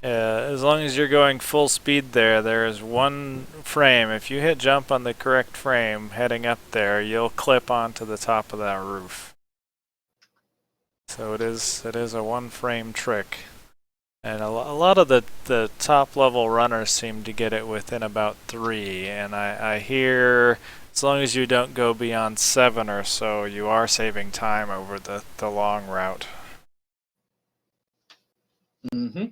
as long as you're going full speed there is one frame. If you hit jump on the correct frame heading up there, you'll clip onto the top of that roof. So it is a one frame trick. And a lot of the top level runners seem to get it within about 3, and I hear as long as you don't go beyond 7 or so, you are saving time over the long route. Mm-hmm.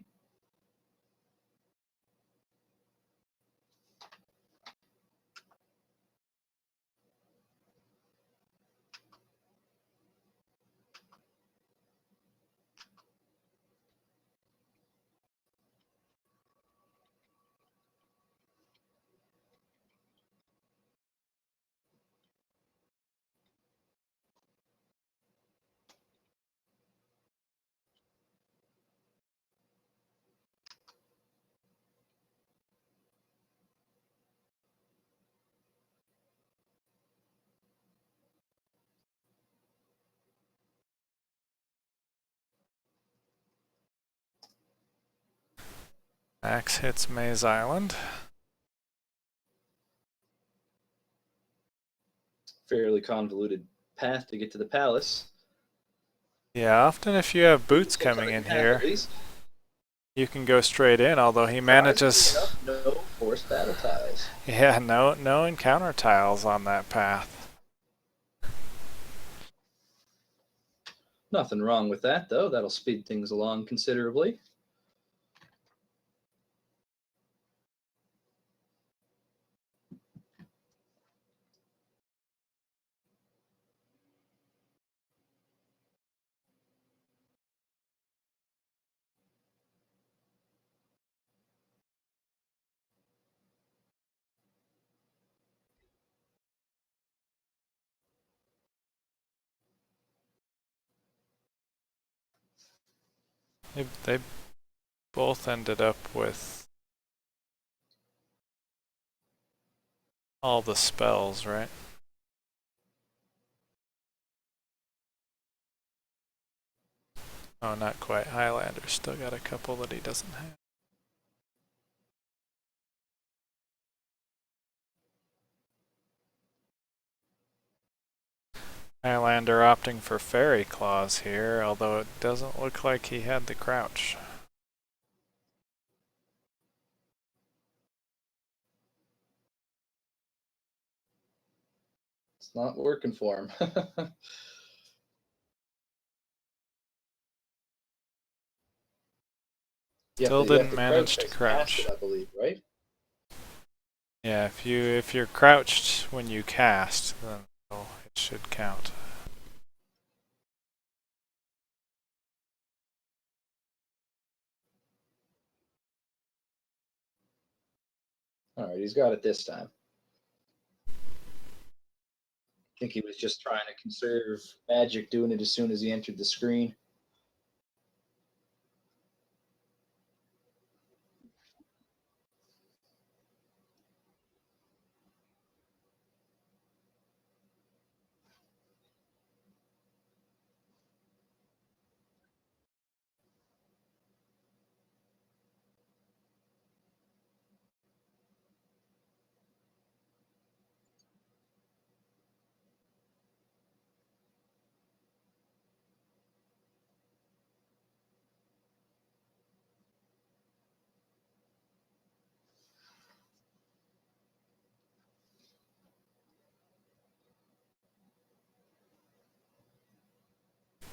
Max hits Maze Island. Fairly convoluted path to get to the palace. Yeah, often if you have boots Seems coming like a in path here, at least. you can go straight in, although he Surprisingly manages... enough, no forced battle tiles. Yeah, no encounter tiles on that path. Nothing wrong with that, though. That'll speed things along considerably. They both ended up with all the spells, right? Oh, not quite. Highlander still got a couple that he doesn't have. Highlander opting for Fairy Claws here, although it doesn't look like he had the crouch. It's not working for him. Still didn't manage to crouch. It, I believe, right? Yeah, if you're crouched when you cast, then it should count. All right, he's got it this time. I think he was just trying to conserve magic, doing it as soon as he entered the screen.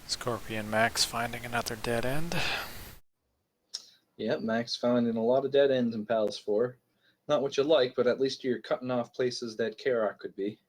Scorpion Max finding another dead end. Yep, Max finding a lot of dead ends in Palace 4. Not what you like, but at least you're cutting off places that Karak could be.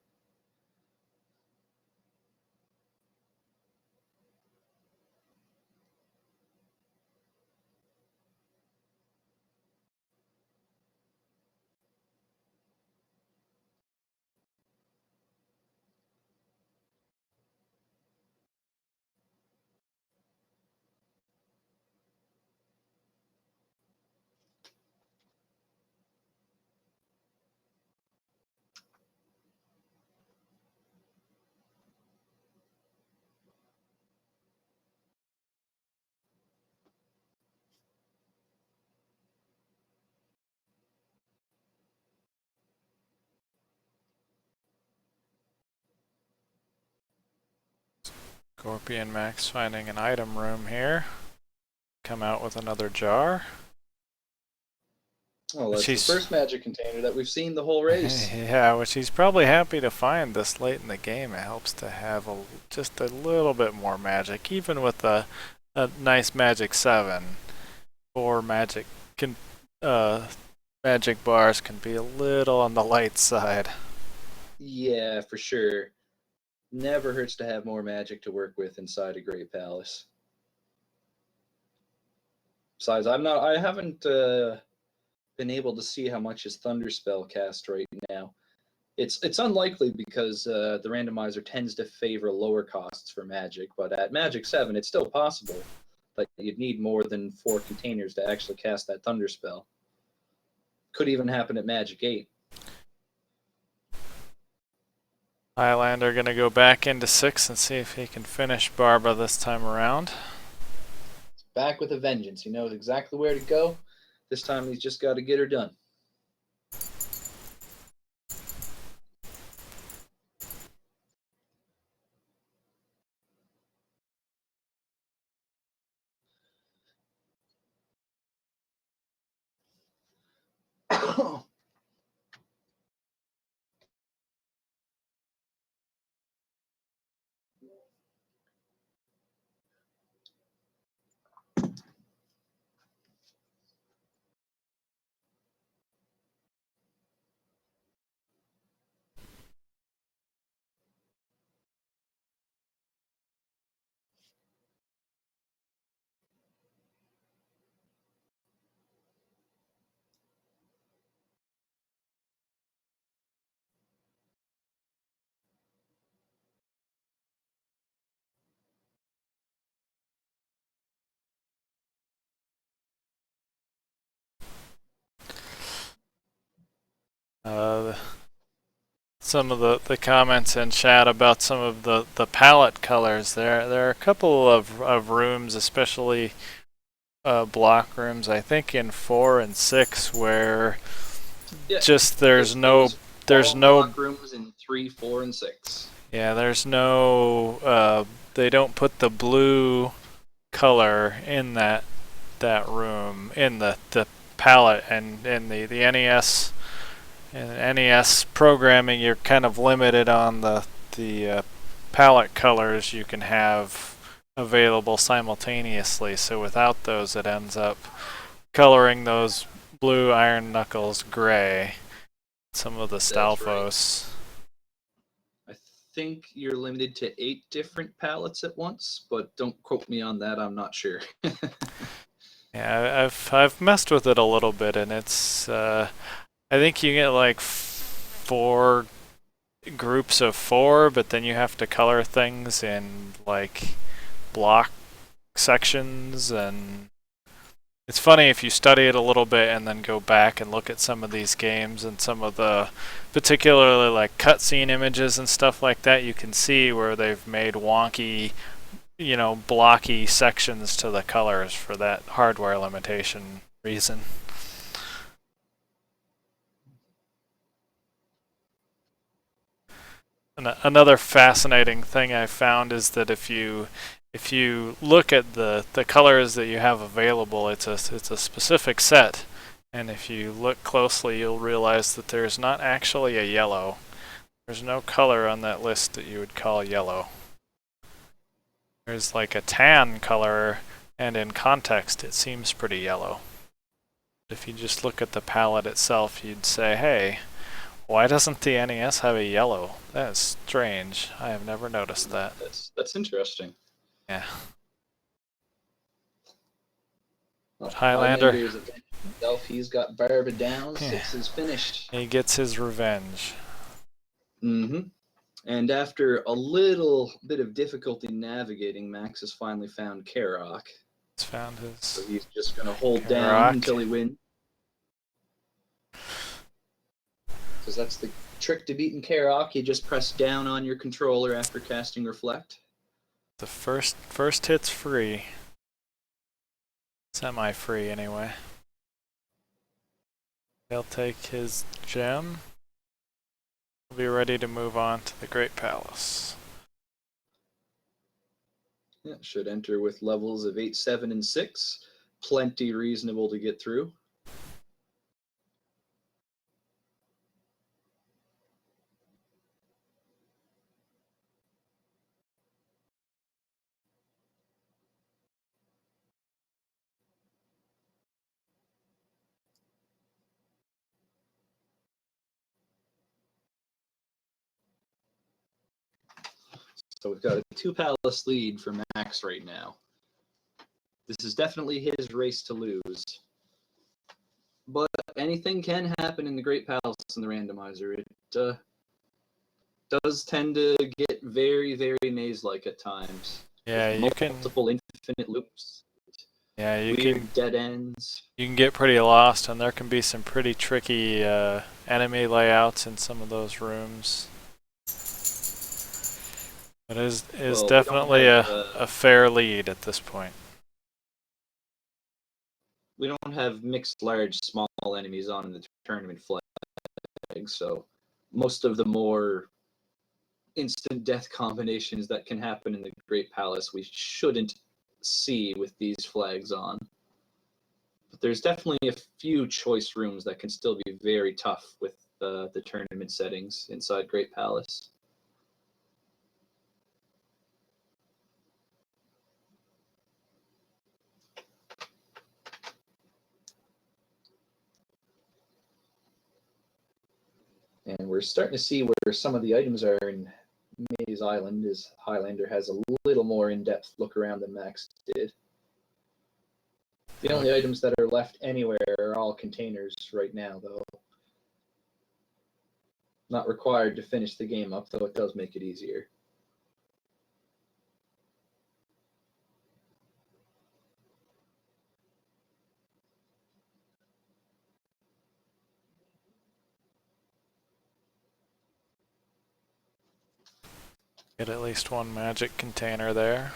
Scorpion Max finding an item room here. Come out with another jar. Oh, that's the first magic container that we've seen the whole race. Yeah, which he's probably happy to find this late in the game. It helps to have just a little bit more magic, even with a nice Magic 7. 4 magic magic bars can be a little on the light side. Yeah, for sure. Never hurts to have more magic to work with inside a Great Palace. Besides, I haven't been able to see how much his Thunder Spell cast right now. It's unlikely because the randomizer tends to favor lower costs for magic, but at Magic 7, it's still possible that you'd need more than 4 containers to actually cast that Thunder Spell. Could even happen at Magic 8. Highlander gonna go back into 6 and see if he can finish Barbara this time around. Back with a vengeance. He knows exactly where to go. This time he's just got to get her done. Some of the comments in chat about some of the palette colors. There are a couple of rooms, especially block rooms, I think in 4 and 6, where just there's no block rooms in 3, 4, and 6. Yeah, there's no they don't put the blue color in that room in the palette, and in the NES. In NES programming, you're kind of limited on the palette colors you can have available simultaneously. So without those, it ends up coloring those blue iron knuckles gray. Some of the Stalfos. Right. I think you're limited to 8 different palettes at once, but don't quote me on that. I'm not sure. Yeah, I've messed with it a little bit, and it's I think you get like 4 groups of 4, but then you have to color things in like block sections, and it's funny if you study it a little bit and then go back and look at some of these games and some of the particularly like cutscene images and stuff like that, you can see where they've made wonky, blocky sections to the colors for that hardware limitation reason. Another fascinating thing I found is that if you look at the colors that you have available, it's a specific set, and if you look closely, you'll realize that there's not actually a yellow. There's no color on that list that you would call yellow. There's like a tan color, and in context, it seems pretty yellow. But if you just look at the palette itself, you'd say, hey, why doesn't the NES have a yellow? That is strange. I have never noticed that. That's interesting. Yeah. Well, Highlander. He's got Barbara down. 6 is finished. He gets his revenge. Mm-hmm. And after a little bit of difficulty navigating, Max has finally found Karok. He's found his. So he's just going to hold down until he wins. Because that's the trick to beating Karok. You just press down on your controller after casting Reflect. The first hit's free. Semi-free, anyway. He'll take his gem. We'll be ready to move on to the Great Palace. Yeah, should enter with levels of 8, 7, and 6. Plenty reasonable to get through. So we've got a 2 palace lead for Max right now. This is definitely his race to lose. But anything can happen in the Great Palace in the randomizer. It does tend to get very, very maze-like at times. Yeah, you can. Multiple infinite loops. Yeah, you weird can. Dead ends. You can get pretty lost, and there can be some pretty tricky enemy layouts in some of those rooms. But it is definitely a fair lead at this point. we don't have mixed large small enemies on the tournament flag, so most of the more instant death combinations that can happen in the Great Palace we shouldn't see with these flags on. But there's definitely a few choice rooms that can still be very tough with the tournament settings inside Great Palace. And we're starting to see where some of the items are in Maze Island, as Highlander has a little more in-depth look around than Max did. The only items that are left anywhere are all containers right now, though. Not required to finish the game up, though it does make it easier. Get at least one magic container there.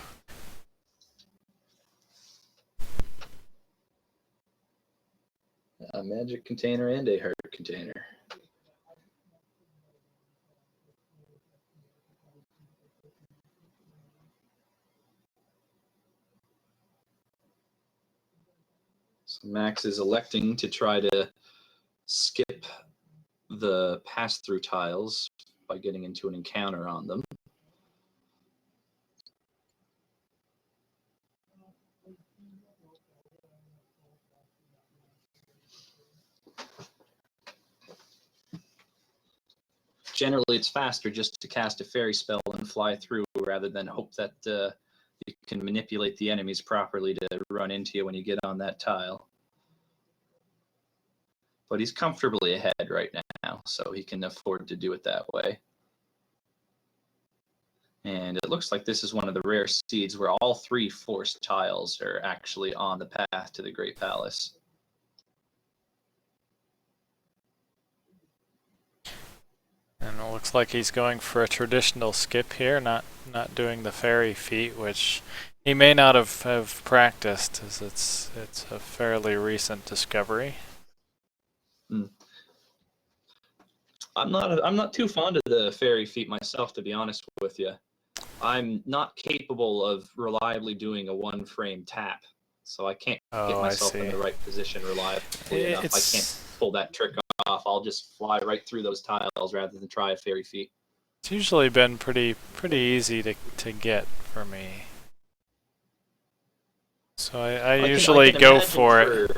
A magic container and a heart container. So Max is electing to try to skip the pass-through tiles by getting into an encounter on them. Generally, it's faster just to cast a fairy spell and fly through rather than hope that you can manipulate the enemies properly to run into you when you get on that tile. But he's comfortably ahead right now, so he can afford to do it that way. And it looks like this is one of the rare seeds where all three forced tiles are actually on the path to the Great Palace. And it looks like he's going for a traditional skip here, not doing the fairy feat, which he may not have practiced, as it's a fairly recent discovery. I'm not too fond of the fairy feat myself, to be honest with you. I'm not capable of reliably doing a one-frame tap, so I can't get myself in the right position reliably enough. I can't pull that trick off. I'll just fly right through those tiles rather than try a fairy feat. It's usually been pretty easy to get for me. So I usually go for it.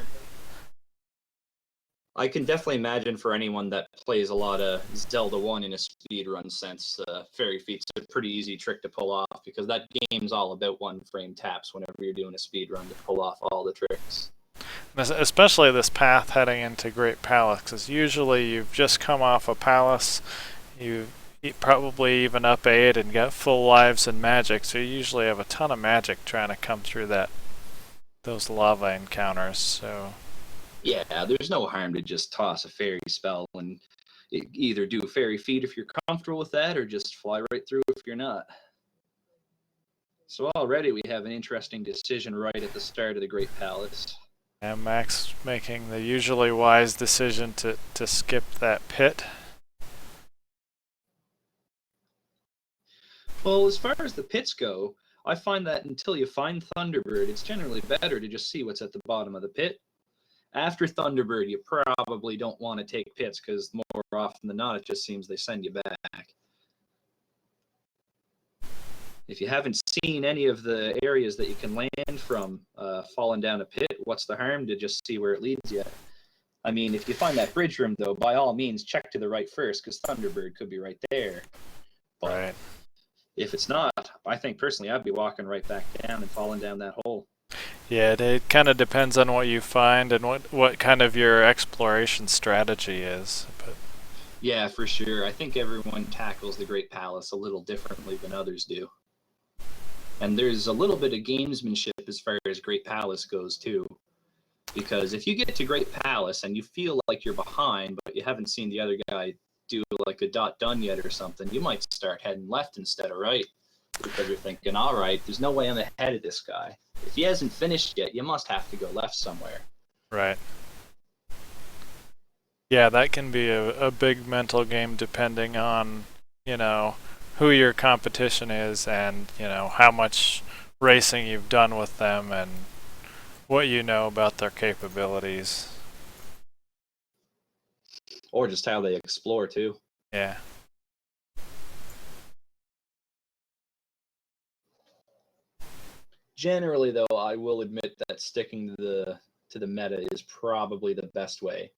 I can definitely imagine for anyone that plays a lot of Zelda 1 in a speedrun sense, fairy feat's a pretty easy trick to pull off because that game's all about one-frame taps whenever you're doing a speedrun to pull off all the tricks. Especially this path heading into Great Palace, because usually you've just come off a palace, you probably even up 8 and got full lives and magic, so you usually have a ton of magic trying to come through those lava encounters. So yeah, there's no harm to just toss a fairy spell and either do a fairy feat if you're comfortable with that or just fly right through if you're not. So already we have an interesting decision right at the start of the Great Palace. And Max making the usually wise decision to skip that pit. Well, as far as the pits go, I find that until you find Thunderbird, it's generally better to just see what's at the bottom of the pit. After Thunderbird, you probably don't want to take pits because more often than not, it just seems they send you back. If you haven't seen any of the areas that you can land from falling down a pit, what's the harm to just see where it leads you? I mean, if you find that bridge room, though, by all means, check to the right first because Thunderbird could be right there. But right. If it's not, I think personally I'd be walking right back down and falling down that hole. Yeah, it kind of depends on what you find and what kind of your exploration strategy is. But yeah, for sure. I think everyone tackles the Great Palace a little differently than others do. And there's a little bit of gamesmanship as far as Great Palace goes, too. Because if you get to Great Palace and you feel like you're behind, but you haven't seen the other guy do like a dot done yet or something, you might start heading left instead of right. Because you're thinking, all right, there's no way I'm ahead of this guy. If he hasn't finished yet, you must have to go left somewhere. Right. Yeah, that can be a big mental game depending on, you know, who your competition is and, you know, how much racing you've done with them and what you know about their capabilities. Or just how they explore too. Yeah. Generally, though, I will admit that sticking to the meta is probably the best way.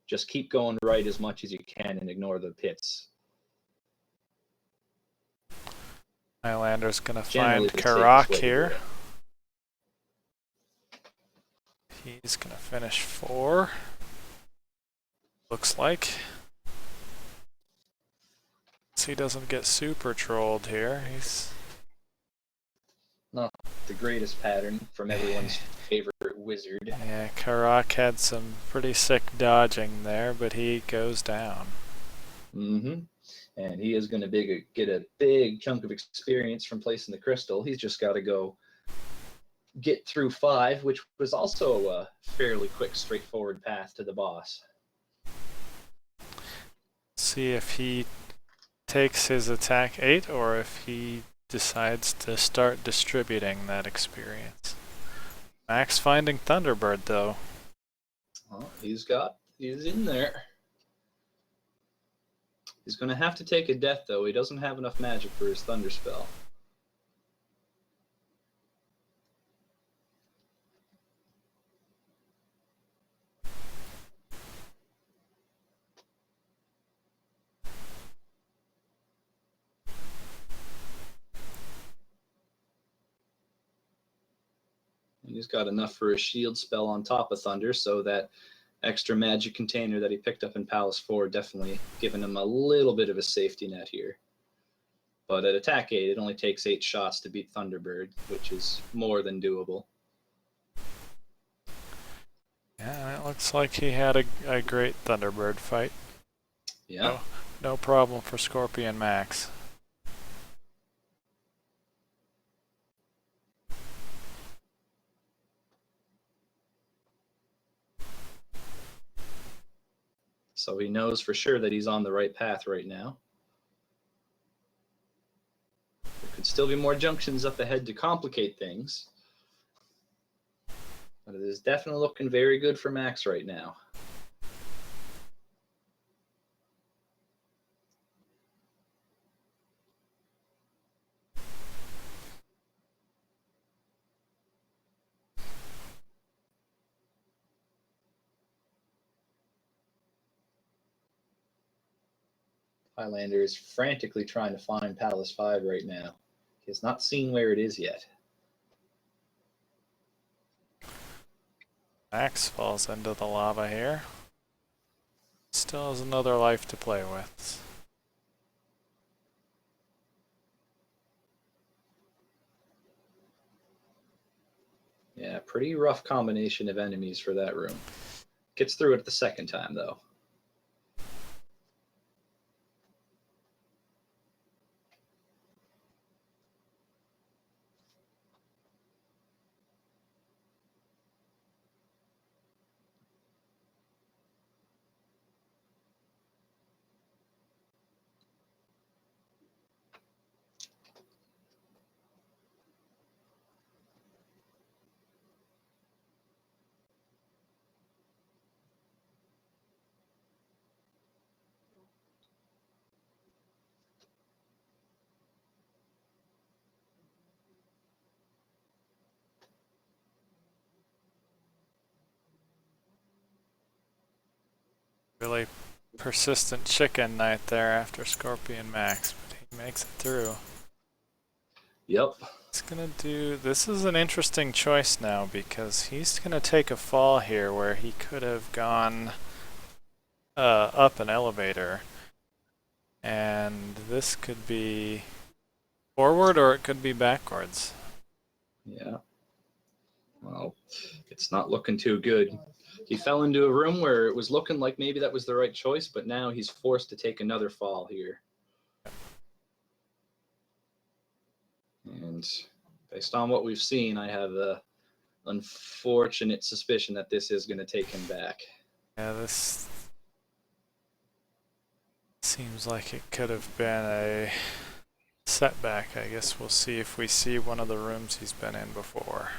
Just keep going right as much as you can and ignore the pits. Highlander's gonna Generally, find the safest Karak way to do here. it. He's gonna finish 4. Looks like. So he doesn't get super trolled here. He's Not the greatest pattern from everyone's favorite wizard. yeah, Karak had some pretty sick dodging there, but he goes down. Mm-hmm. And he is going to get a big chunk of experience from placing the crystal. He's just got to go get through 5, which was also a fairly quick, straightforward path to the boss. See if he takes his attack 8 or if he decides to start distributing that experience. Max finding Thunderbird though. Well, he's in there. He's going to have to take a death, though. He doesn't have enough magic for his Thunder spell. And he's got enough for a shield spell on top of Thunder, so that extra magic container that he picked up in Palace 4 definitely giving him a little bit of a safety net here. But at attack 8, it only takes 8 shots to beat Thunderbird, which is more than doable. Yeah, it looks like he had a great Thunderbird fight. Yeah. No problem for Scorpion Max. So he knows for sure that he's on the right path right now. There could still be more junctions up ahead to complicate things. But it is definitely looking very good for Max right now. Highlander is frantically trying to find Palace 5 right now. He has not seen where it is yet. Max falls into the lava here. Still has another life to play with. Yeah, pretty rough combination of enemies for that room. Gets through it the second time, though. Really persistent chicken night there after Scorpion Max, but he makes it through. Yep. He's gonna do. This is an interesting choice now because he's gonna take a fall here where he could have gone up an elevator, and this could be forward or it could be backwards. Yeah. Well, it's not looking too good. He fell into a room where it was looking like maybe that was the right choice, but now he's forced to take another fall here. And based on what we've seen, I have a unfortunate suspicion that this is going to take him back. Yeah, this seems like it could have been a setback. I guess we'll see if we see one of the rooms he's been in before.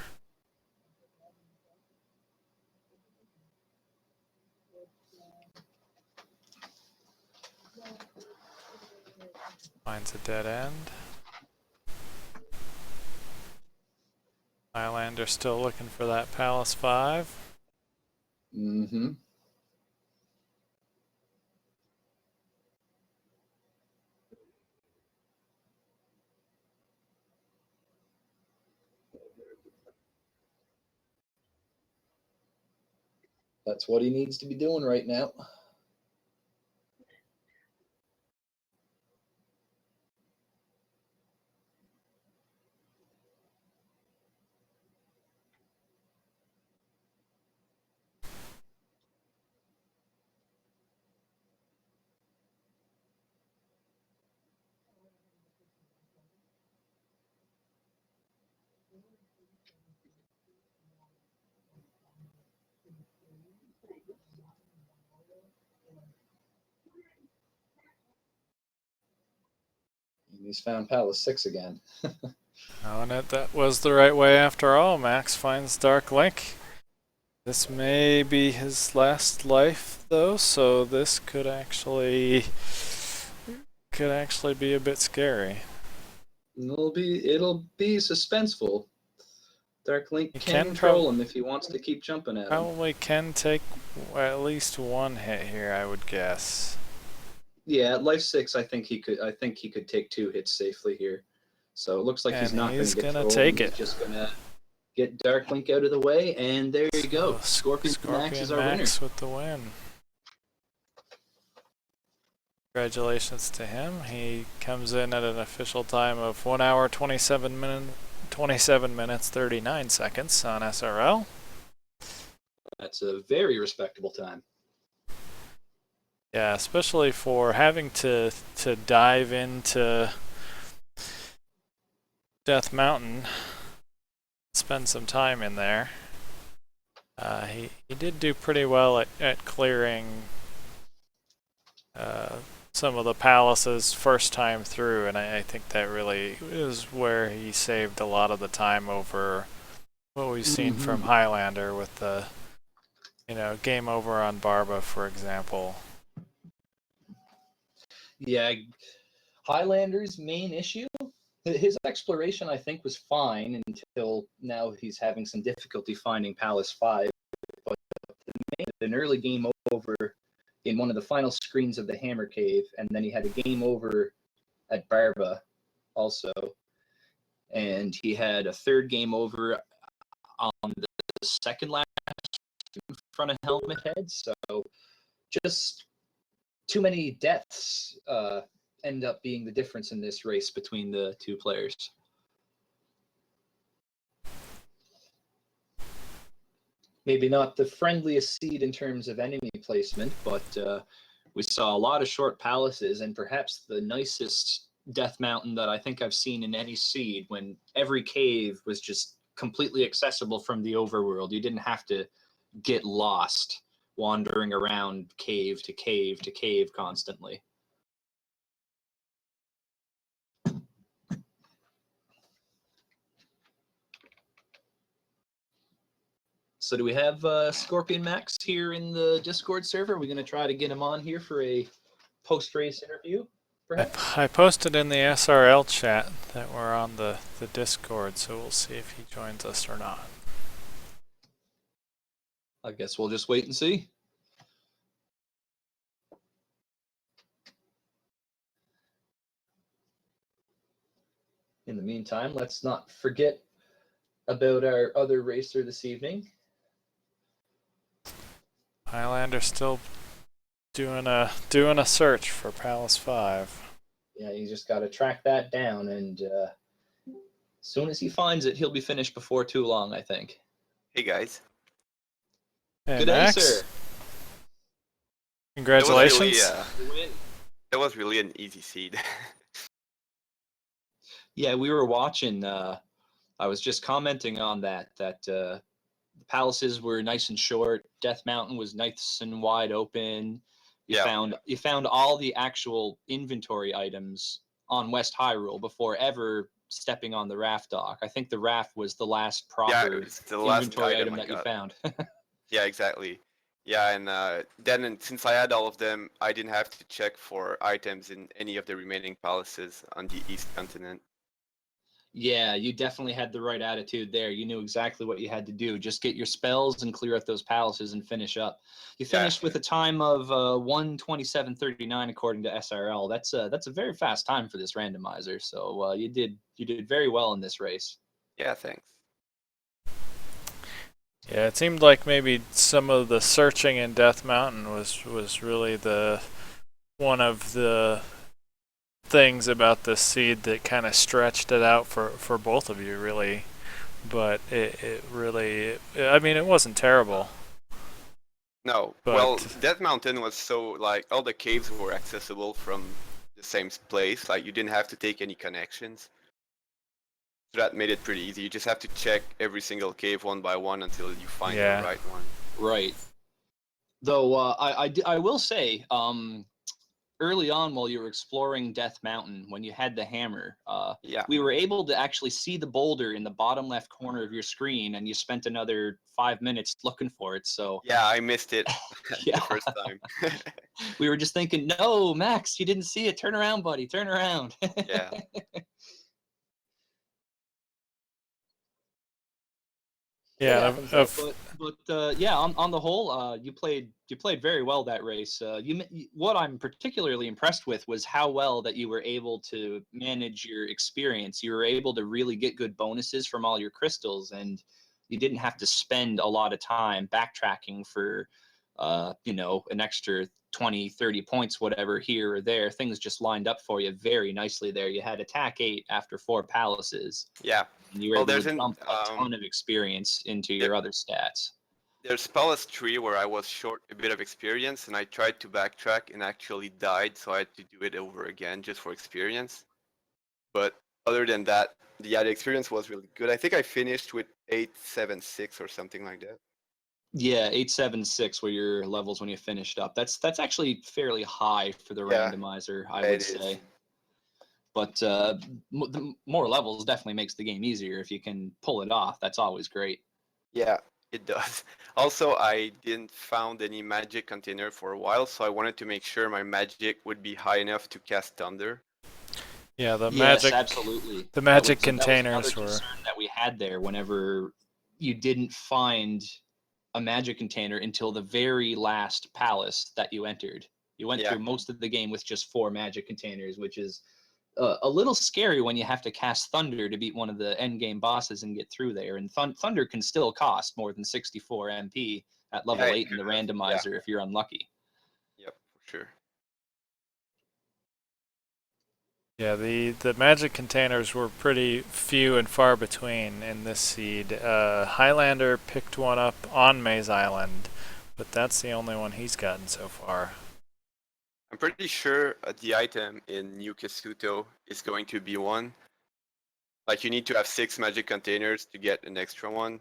Finds a dead end. Highlander still looking for that Palace 5. Mm-hmm. That's what he needs to be doing right now. He's found Palace 6 again. Oh, and that was the right way after all. Max finds Dark Link. This may be his last life, though, so this could actually be a bit scary. It'll be suspenseful. Dark Link He can control him if he wants to keep jumping at him. Probably can take at least one hit here, I would guess. Yeah, at life 6, I think he could take 2 hits safely here. So it looks like he's not going to get trolled. Take it. He's just going to get Dark Link out of the way, and there you go. Scorpion Max is our winner. With the win. Congratulations to him. He comes in at an official time of 1 hour 27 minutes 39 seconds on SRL. That's a very respectable time. Yeah, especially for having to dive into Death Mountain, spend some time in there. He did do pretty well at clearing some of the palaces first time through, and I think that really is where he saved a lot of the time over what we've seen from Highlander with the, game over on Barba, for example. Yeah, Highlander's main issue, his exploration, I think, was fine until now he's having some difficulty finding Palace 5. But an early game over in one of the final screens of the Hammer Cave, and then he had a game over at Barba also. And he had a third game over on the second last in front of Helmet Head. So just too many deaths end up being the difference in this race between the two players. Maybe not the friendliest seed in terms of enemy placement, but we saw a lot of short palaces and perhaps the nicest Death Mountain that I think I've seen in any seed, when every cave was just completely accessible from the overworld. You didn't have to get lost wandering around cave to cave to cave constantly. So do we have Scorpion Max here in the Discord server? Are we going to try to get him on here for a post-race interview, perhaps? I posted in the SRL chat that we're on the Discord, so we'll see if he joins us or not. I guess we'll just wait and see. In the meantime, let's not forget about our other racer this evening. Highlander still doing a search for Palace 5. Yeah, you just got to track that down, and as soon as he finds it, he'll be finished before too long, I think. Hey guys. Hey, Good Max. day, sir. Congratulations. That was really an easy seed. Yeah, we were watching. I was just commenting on that The palaces were nice and short. Death Mountain was nice and wide open. You found all the actual inventory items on West Hyrule before ever stepping on the raft dock. I think the raft was the last proper inventory item that you found. Yeah, exactly. Yeah, and then since I had all of them, I didn't have to check for items in any of the remaining palaces on the East Continent. Yeah, you definitely had the right attitude there. You knew exactly what you had to do. Just get your spells and clear out those palaces and finish up. You finished with a time of 1:27:39 according to SRL. That's a very fast time for this randomizer. So you did very well in this race. Yeah, thanks. Yeah, it seemed like maybe some of the searching in Death Mountain was really the one of the things about this seed that kind of stretched it out for both of you, really. But it really, I mean, it wasn't terrible. No, but well, Death Mountain was so, like, all the caves were accessible from the same place. Like, you didn't have to take any connections. So that made it pretty easy. You just have to check every single cave one by one until you find the right one. Right. Though I will say, early on while you were exploring Death Mountain, when you had the hammer, we were able to actually see the boulder in the bottom left corner of your screen, and you spent another 5 minutes looking for it. So yeah, I missed it the first time. We were just thinking, no, Max, you didn't see it. Turn around, buddy. Turn around. Yeah. Yeah, but yeah, on the whole, you played very well that race. What I'm particularly impressed with was how well that you were able to manage your experience. You were able to really get good bonuses from all your crystals, and you didn't have to spend a lot of time backtracking for, an extra 20, 30 points, whatever, here or there. Things just lined up for you very nicely there. You had attack 8 after 4 palaces. Yeah. And you were able to dump a ton of experience into your other stats. There's Palace 3 where I was short a bit of experience, and I tried to backtrack and actually died, so I had to do it over again just for experience. But other than that, the experience was really good. I think I finished with 876 or something like that. Yeah, 876 were your levels when you finished up. That's actually fairly high for the randomizer, I would say. But more levels definitely makes the game easier. If you can pull it off, that's always great. Yeah, it does. Also, I didn't found any magic container for a while, so I wanted to make sure my magic would be high enough to cast thunder. Yeah, magic. Absolutely. The magic containers that was concern that we had there. Whenever you didn't find a magic container until the very last palace that you entered, you went through most of the game with just 4 magic containers, which is a little scary when you have to cast Thunder to beat one of the end game bosses and get through there. And Thunder can still cost more than 64 MP at level 8 in the randomizer if you're unlucky. Yep, for sure. Yeah, the magic containers were pretty few and far between in this seed. Highlander picked one up on Maze Island, but that's the only one he's gotten so far. I'm pretty sure the item in New Kasuto is going to be one. Like, you need to have 6 magic containers to get an extra one.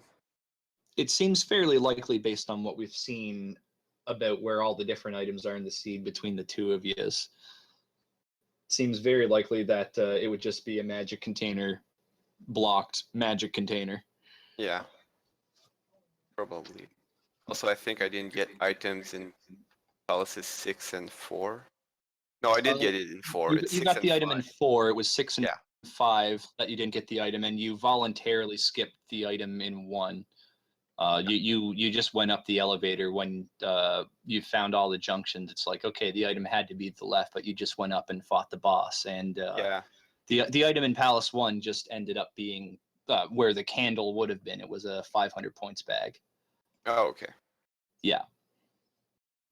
It seems fairly likely based on what we've seen about where all the different items are in the seed between the two of you. Seems very likely that it would just be a magic container, blocked magic container. Yeah, probably. Also, I think I didn't get items in Palaces 6 and 4. No, I did get it in 4. You got the item in 4. It was 6 and 5 that you didn't get the item, and you voluntarily skipped the item in 1. You just went up the elevator when you found all the junctions. It's like, okay, the item had to be to the left, but you just went up and fought the boss. And the item in Palace 1 just ended up being where the candle would have been. It was a 500 points bag. Oh, okay. Yeah.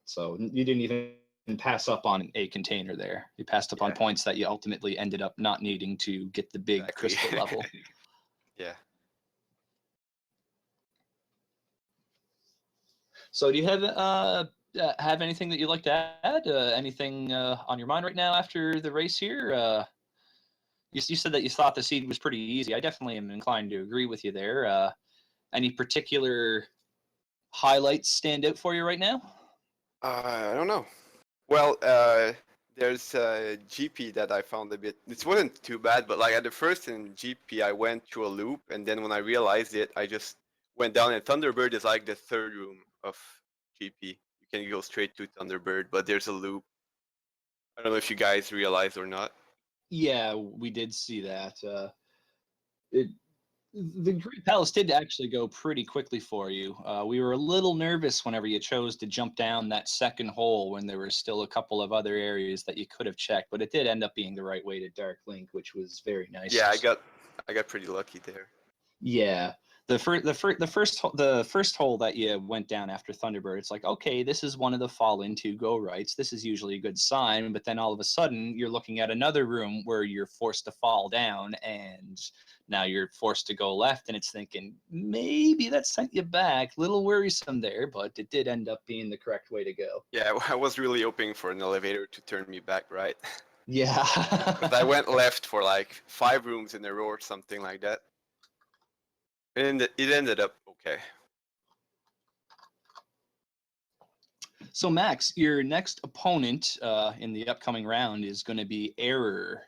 So you didn't even pass up on a container there. You passed up on points that you ultimately ended up not needing to get the big crystal level. Yeah. So do you have anything that you'd like to add? Anything on your mind right now after the race here? You said that you thought the seed was pretty easy. I definitely am inclined to agree with you there. Any particular highlights stand out for you right now? I don't know. Well, there's a GP that I found a bit. It wasn't too bad, but like at the first in GP, I went through a loop, and then when I realized it, I just went down. And Thunderbird is like the third room of GP. You can go straight to Thunderbird, but there's a loop. I don't know if you guys realized or not. Yeah, we did see that. The Great Palace did actually go pretty quickly for you. We were a little nervous whenever you chose to jump down that second hole when there were still a couple of other areas that you could have checked, but it did end up being the right way to Dark Link, which was very nice. Yeah, I got pretty lucky there. Yeah. The first hole that you went down after Thunderbird, it's like, okay, this is one of the fall into go rights. This is usually a good sign, but then all of a sudden you're looking at another room where you're forced to fall down, and now you're forced to go left, and it's thinking maybe that sent you back. Little worrisome there, but it did end up being the correct way to go. Yeah, I was really hoping for an elevator to turn me back right. Yeah. But I went left for like 5 rooms in a row or something like that. And it ended up okay. So Max, your next opponent in the upcoming round is going to be Error.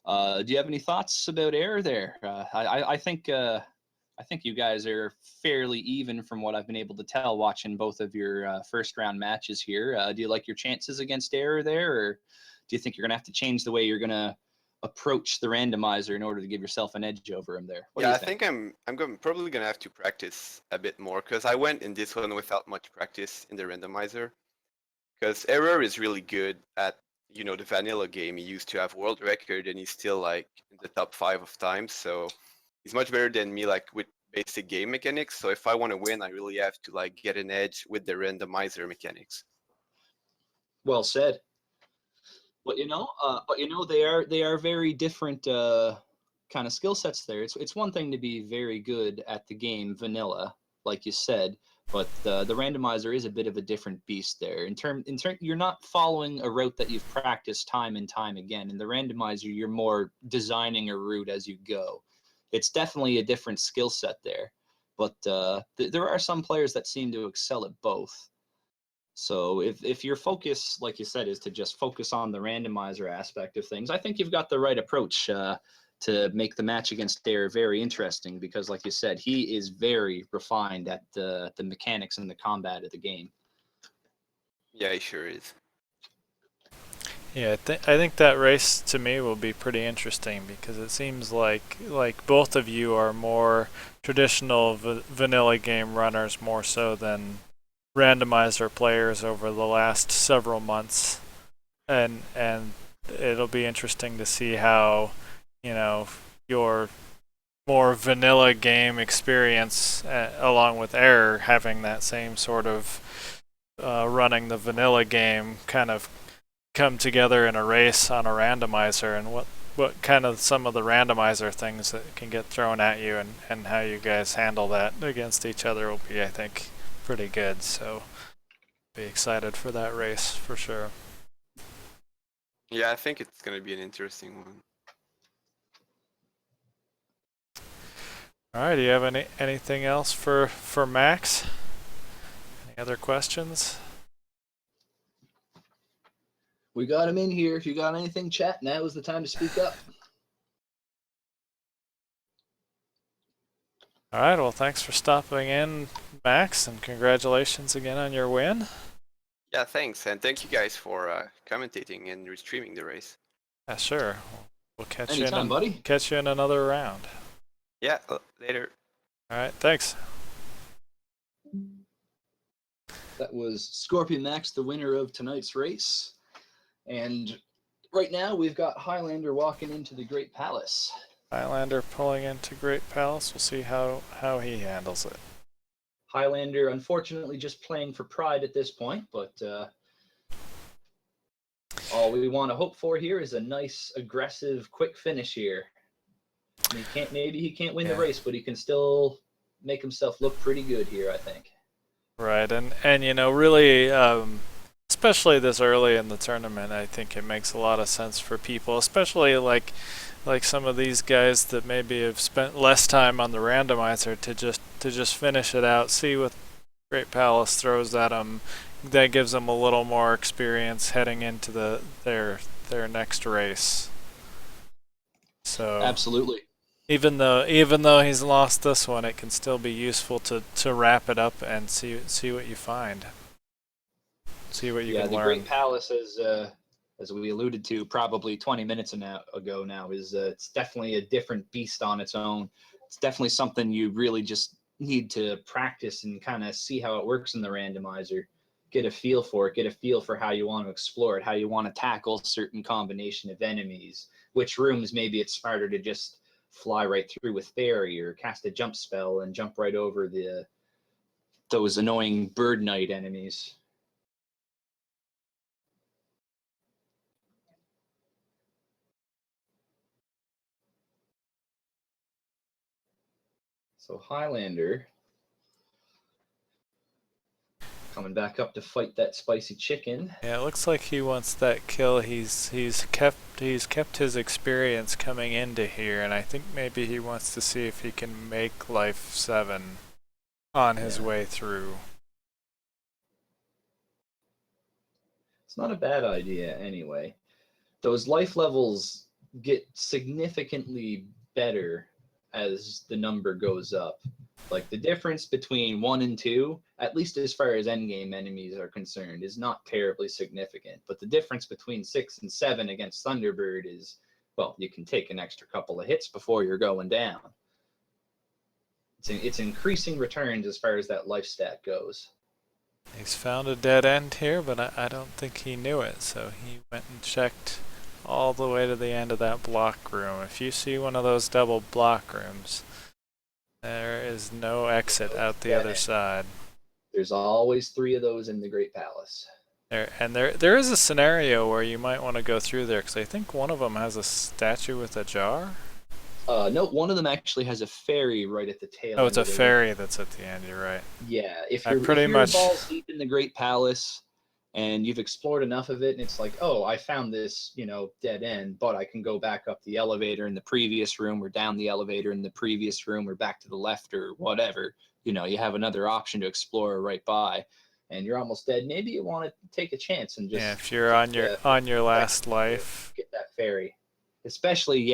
Do you have any thoughts about Error there? I think you guys are fairly even from what I've been able to tell watching both of your first round matches here. Do you like your chances against Error there, or do you think you're going to have to change the way you're going to approach the randomizer in order to give yourself an edge over him there? Yeah, I think I'm probably gonna have to practice a bit more because I went in this one without much practice in the randomizer. Because Error is really good at the vanilla game. He used to have world record and he's still like in the top 5 of times. So he's much better than me like with basic game mechanics. So if I want to win, I really have to like get an edge with the randomizer mechanics. Well said. But they are very different kind of skill sets there. It's one thing to be very good at the game vanilla, like you said, but the randomizer is a bit of a different beast there. In turn, you're not following a route that you've practiced time and time again. In the randomizer, you're more designing a route as you go. It's definitely a different skill set there, but there are some players that seem to excel at both. So if your focus, like you said, is to just focus on the randomizer aspect of things, I think you've got the right approach to make the match against Dare very interesting because, like you said, he is very refined at the mechanics and the combat of the game. Yeah, he sure is. Yeah, I think that race to me will be pretty interesting because it seems like both of you are more traditional vanilla game runners more so than randomizer players over the last several months, and it'll be interesting to see how your more vanilla game experience along with Error having that same sort of running the vanilla game kind of come together in a race on a randomizer, and what kind of some of the randomizer things that can get thrown at you and how you guys handle that against each other will be, I think, pretty good. So be excited for that race for sure. Yeah, I think it's going to be an interesting one. All right, do you have anything else for Max? Any other questions? We got him in here. If you got anything, chat, now is the time to speak up. All right, well, thanks for stopping in, Max, and congratulations again on your win. Yeah, thanks, and thank you guys for commentating and restreaming the race. Yeah, sure. We'll catch Anytime, buddy. Catch you in another round. Yeah, later. All right, thanks. That was Scorpion Max, the winner of tonight's race. And right now we've got Highlander walking into the Great Palace. Highlander pulling into Great Palace. We'll see how he handles it. Highlander, unfortunately, just playing for pride at this point, but all we want to hope for here is a nice, aggressive, quick finish here. Maybe he can't win the race, but he can still make himself look pretty good here, I think. Right, and really, especially this early in the tournament, I think it makes a lot of sense for people, especially like some of these guys that maybe have spent less time on the randomizer to just finish it out, see Great Palace throws at him. That gives them a little more experience heading into their next race. So Absolutely. even though he's lost this one, it can still be useful to wrap it up and see what you find. See what you can the learn. Great Palace, as we alluded to probably 20 minutes ago now, is it's definitely a different beast on its own. It's definitely something you really just need to practice and kind of see how it works in the randomizer. Get a feel for it, get a feel for how you want to explore it, how you want to tackle certain combination of enemies, which rooms maybe it's smarter to just fly right through with fairy or cast a jump spell and jump right over those annoying bird knight enemies. So Highlander coming back up to fight that spicy chicken. Yeah, it looks like he wants that kill. He's kept his experience coming into here, and I think maybe he wants to see if he can make life 7 on his way through. It's not a bad idea anyway. Those life levels get significantly better as the number goes up. Like the difference between 1 and 2, at least as far as endgame enemies are concerned, is not terribly significant. But the difference between 6 and 7 against Thunderbird is, well, you can take an extra couple of hits before you're going down. It's increasing returns as far as that life stat goes. He's found a dead end here, but I don't think he knew it, so he went and checked all the way to the end of that block room. If you see one of those double block rooms, there is no exit out the other side. There's always 3 of those in the Great Palace. There is a scenario where you might want to go through there, because I think one of them has a statue with a jar. No, one of them actually has a fairy right at the tail. Oh, it's a fairy that's at the end. You're right. Yeah, if I you're, pretty if you're much balls deep in the Great Palace and you've explored enough of it, and it's like, oh, I found this, dead end, but I can go back up the elevator in the previous room, or down the elevator in the previous room, or back to the left, or whatever. You have another option to explore right by, and you're almost dead. Maybe you want to take a chance and just if you're on your last life, get that fairy. Especially,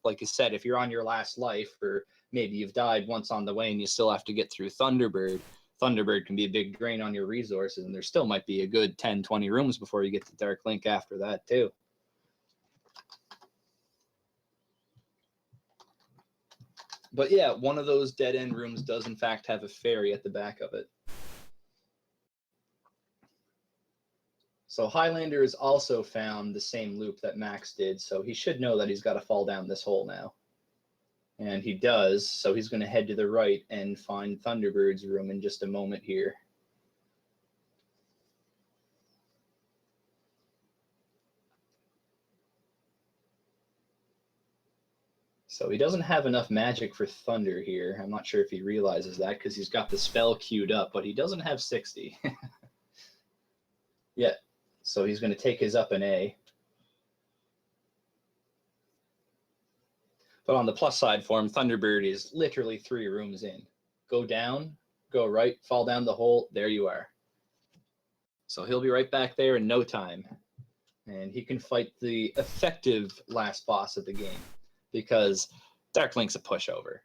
like you said, if you're on your last life, or maybe you've died once on the way and you still have to get through Thunderbird. Thunderbird can be a big drain on your resources, and there still might be a good 10, 20 rooms before you get to Dark Link after that, too. But yeah, one of those dead-end rooms does in fact have a fairy at the back of it. So Highlander has also found the same loop that Max did, so he should know that he's got to fall down this hole now. And he does, so he's going to head to the right and find Thunderbird's room in just a moment here. So he doesn't have enough magic for Thunder here. I'm not sure if he realizes that, because he's got the spell queued up, but he doesn't have 60. Yeah. So he's going to take his up an A. But on the plus side for him, Thunderbird is literally 3 rooms in. Go down, go right, fall down the hole, there you are. So he'll be right back there in no time. And he can fight the effective last boss of the game, because Dark Link's a pushover.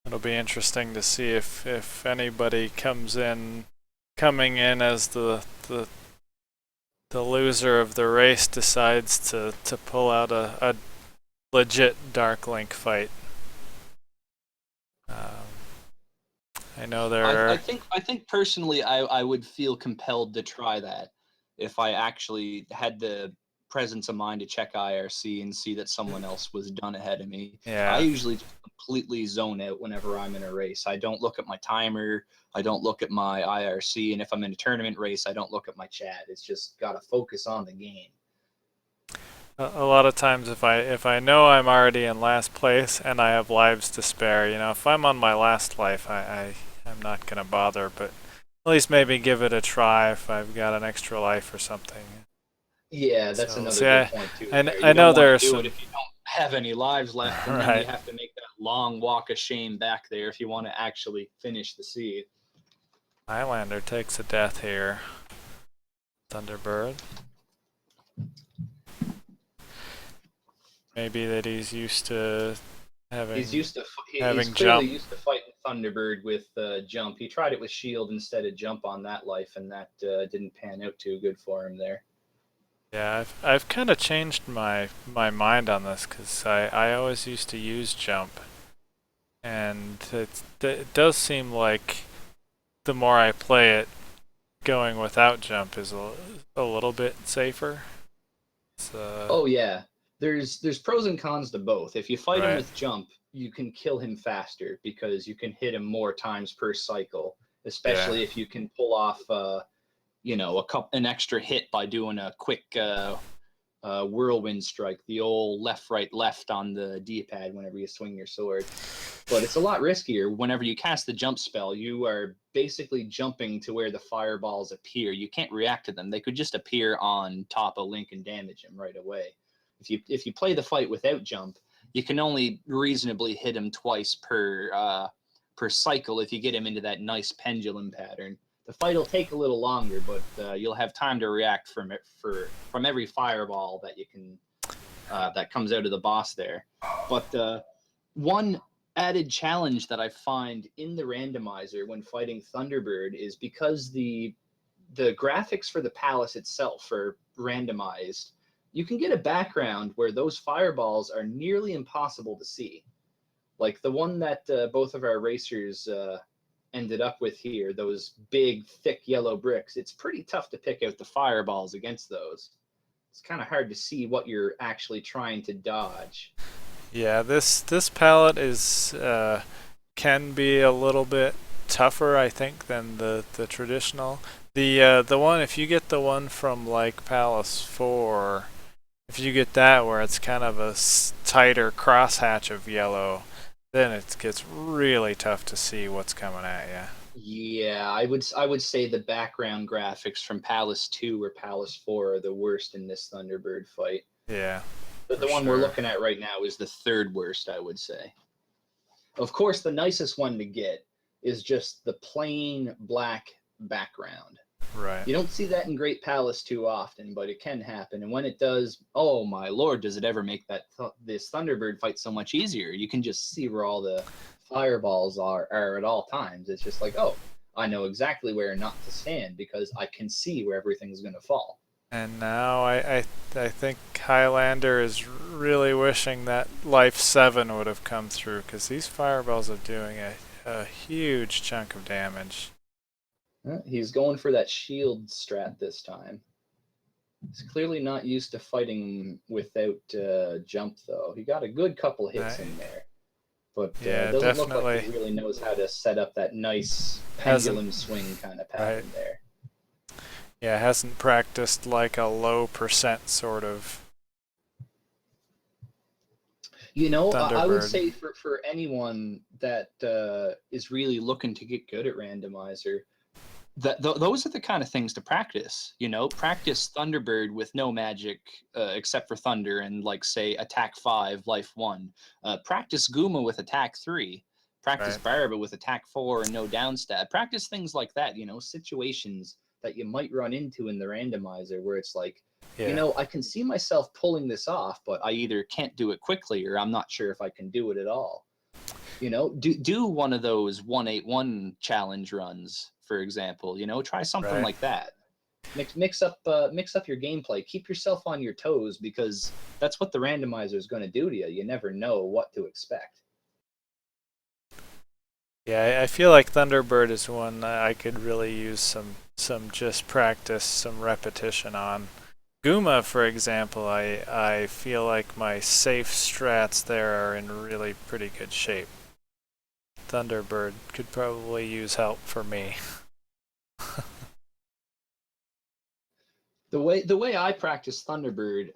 it'll be interesting to see if anybody coming in as the loser of the race decides to pull out a legit Dark Link fight. I know there are. I think personally, I would feel compelled to try that if I actually had the presence of mind to check IRC and see that someone else was done ahead of me. Yeah. I usually just completely zone out whenever I'm in a race. I don't look at my timer. I don't look at my IRC. And if I'm in a tournament race, I don't look at my chat. It's just got to focus on the game. A lot of times if I know I'm already in last place and I have lives to spare, if I'm on my last life, I'm I'm not gonna bother, but at least maybe give it a try if I've got an extra life or something. Yeah, that's So, another see, good point too. I, There. I You know don't want there are to do some. it if you don't have any lives left, and then Right. you have to make that long walk of shame back there if you want to actually finish the seed. Highlander takes a death here. Thunderbird. Maybe that he's used to having He's having clearly jump. used to fighting Thunderbird with jump. He tried it with shield instead of jump on that life, and that didn't pan out too good for him there. Yeah, I've kind of changed my mind on this because I always used to use jump, and it does seem like the more I play it, going without jump is a little bit safer. Oh yeah, there's pros and cons to both. If you fight him Right. with jump, you can kill him faster because you can hit him more times per cycle. Especially if you can pull off, an extra hit by doing a quick whirlwind strike, the old left, right, left on the D-pad whenever you swing your sword. But it's a lot riskier. Whenever you cast the jump spell, you are basically jumping to where the fireballs appear. You can't react to them. They could just appear on top of Link and damage him right away. If you play the fight without jump, you can only reasonably hit him twice per cycle if you get him into that nice pendulum pattern. The fight will take a little longer, but you'll have time to react from every fireball that you can that comes out of the boss there. But one added challenge that I find in the randomizer when fighting Thunderbird is because the graphics for the palace itself are randomized. You can get a background where those fireballs are nearly impossible to see. Like the one that both of our racers ended up with here, those big, thick yellow bricks, it's pretty tough to pick out the fireballs against those. It's kind of hard to see what you're actually trying to dodge. Yeah, this palette is can be a little bit tougher, I think, than the traditional. The one, if you get the one from like Palace 4, if you get that where it's kind of a tighter crosshatch of yellow, then it gets really tough to see what's coming at you. Yeah, I would say the background graphics from Palace 2 or Palace 4 are the worst in this Thunderbird fight. Yeah. But the one we're looking at right now is the third worst, I would say. Of course, the nicest one to get is just the plain black background. Right. You don't see that in Great Palace too often, but it can happen. And when it does, oh my lord, does it ever make this Thunderbird fight so much easier? You can just see where all the fireballs are at all times. It's just like, oh, I know exactly where not to stand because I can see where everything's going to fall. And now I think Highlander is really wishing that Life 7 would have come through, because these fireballs are doing a huge chunk of damage. He's going for that shield strat this time. He's clearly not used to fighting without jump, though. He got a good couple hits in there. But yeah, it doesn't definitely look like he really knows how to set up that nice pendulum swing kind of pattern there. Yeah, hasn't practiced like a low percent sort of. You know, I would Thunderbird. say for anyone that is really looking to get good at Randomizer, those are the kind of things to practice. You know, practice Thunderbird with no magic except for Thunder and, like, say, Attack 5, Life 1. Practice Guma with Attack 3. Practice Barba with Attack 4 and no downstab. Practice things like that, you know, situations that you might run into in the Randomizer where it's like, you know, I can see myself pulling this off, but I either can't do it quickly or I'm not sure if I can do it at all. You know, do one of those 181 challenge runs, for example. You know, try something like that. Mix up your gameplay. Keep yourself on your toes, because that's what the randomizer is going to do to you. You never know what to expect. Yeah, I feel like Thunderbird is one I could really use some just practice, some repetition on. Guma, for example, I feel like my safe strats there are in really pretty good shape. Thunderbird could probably use help for me. The way I practiced Thunderbird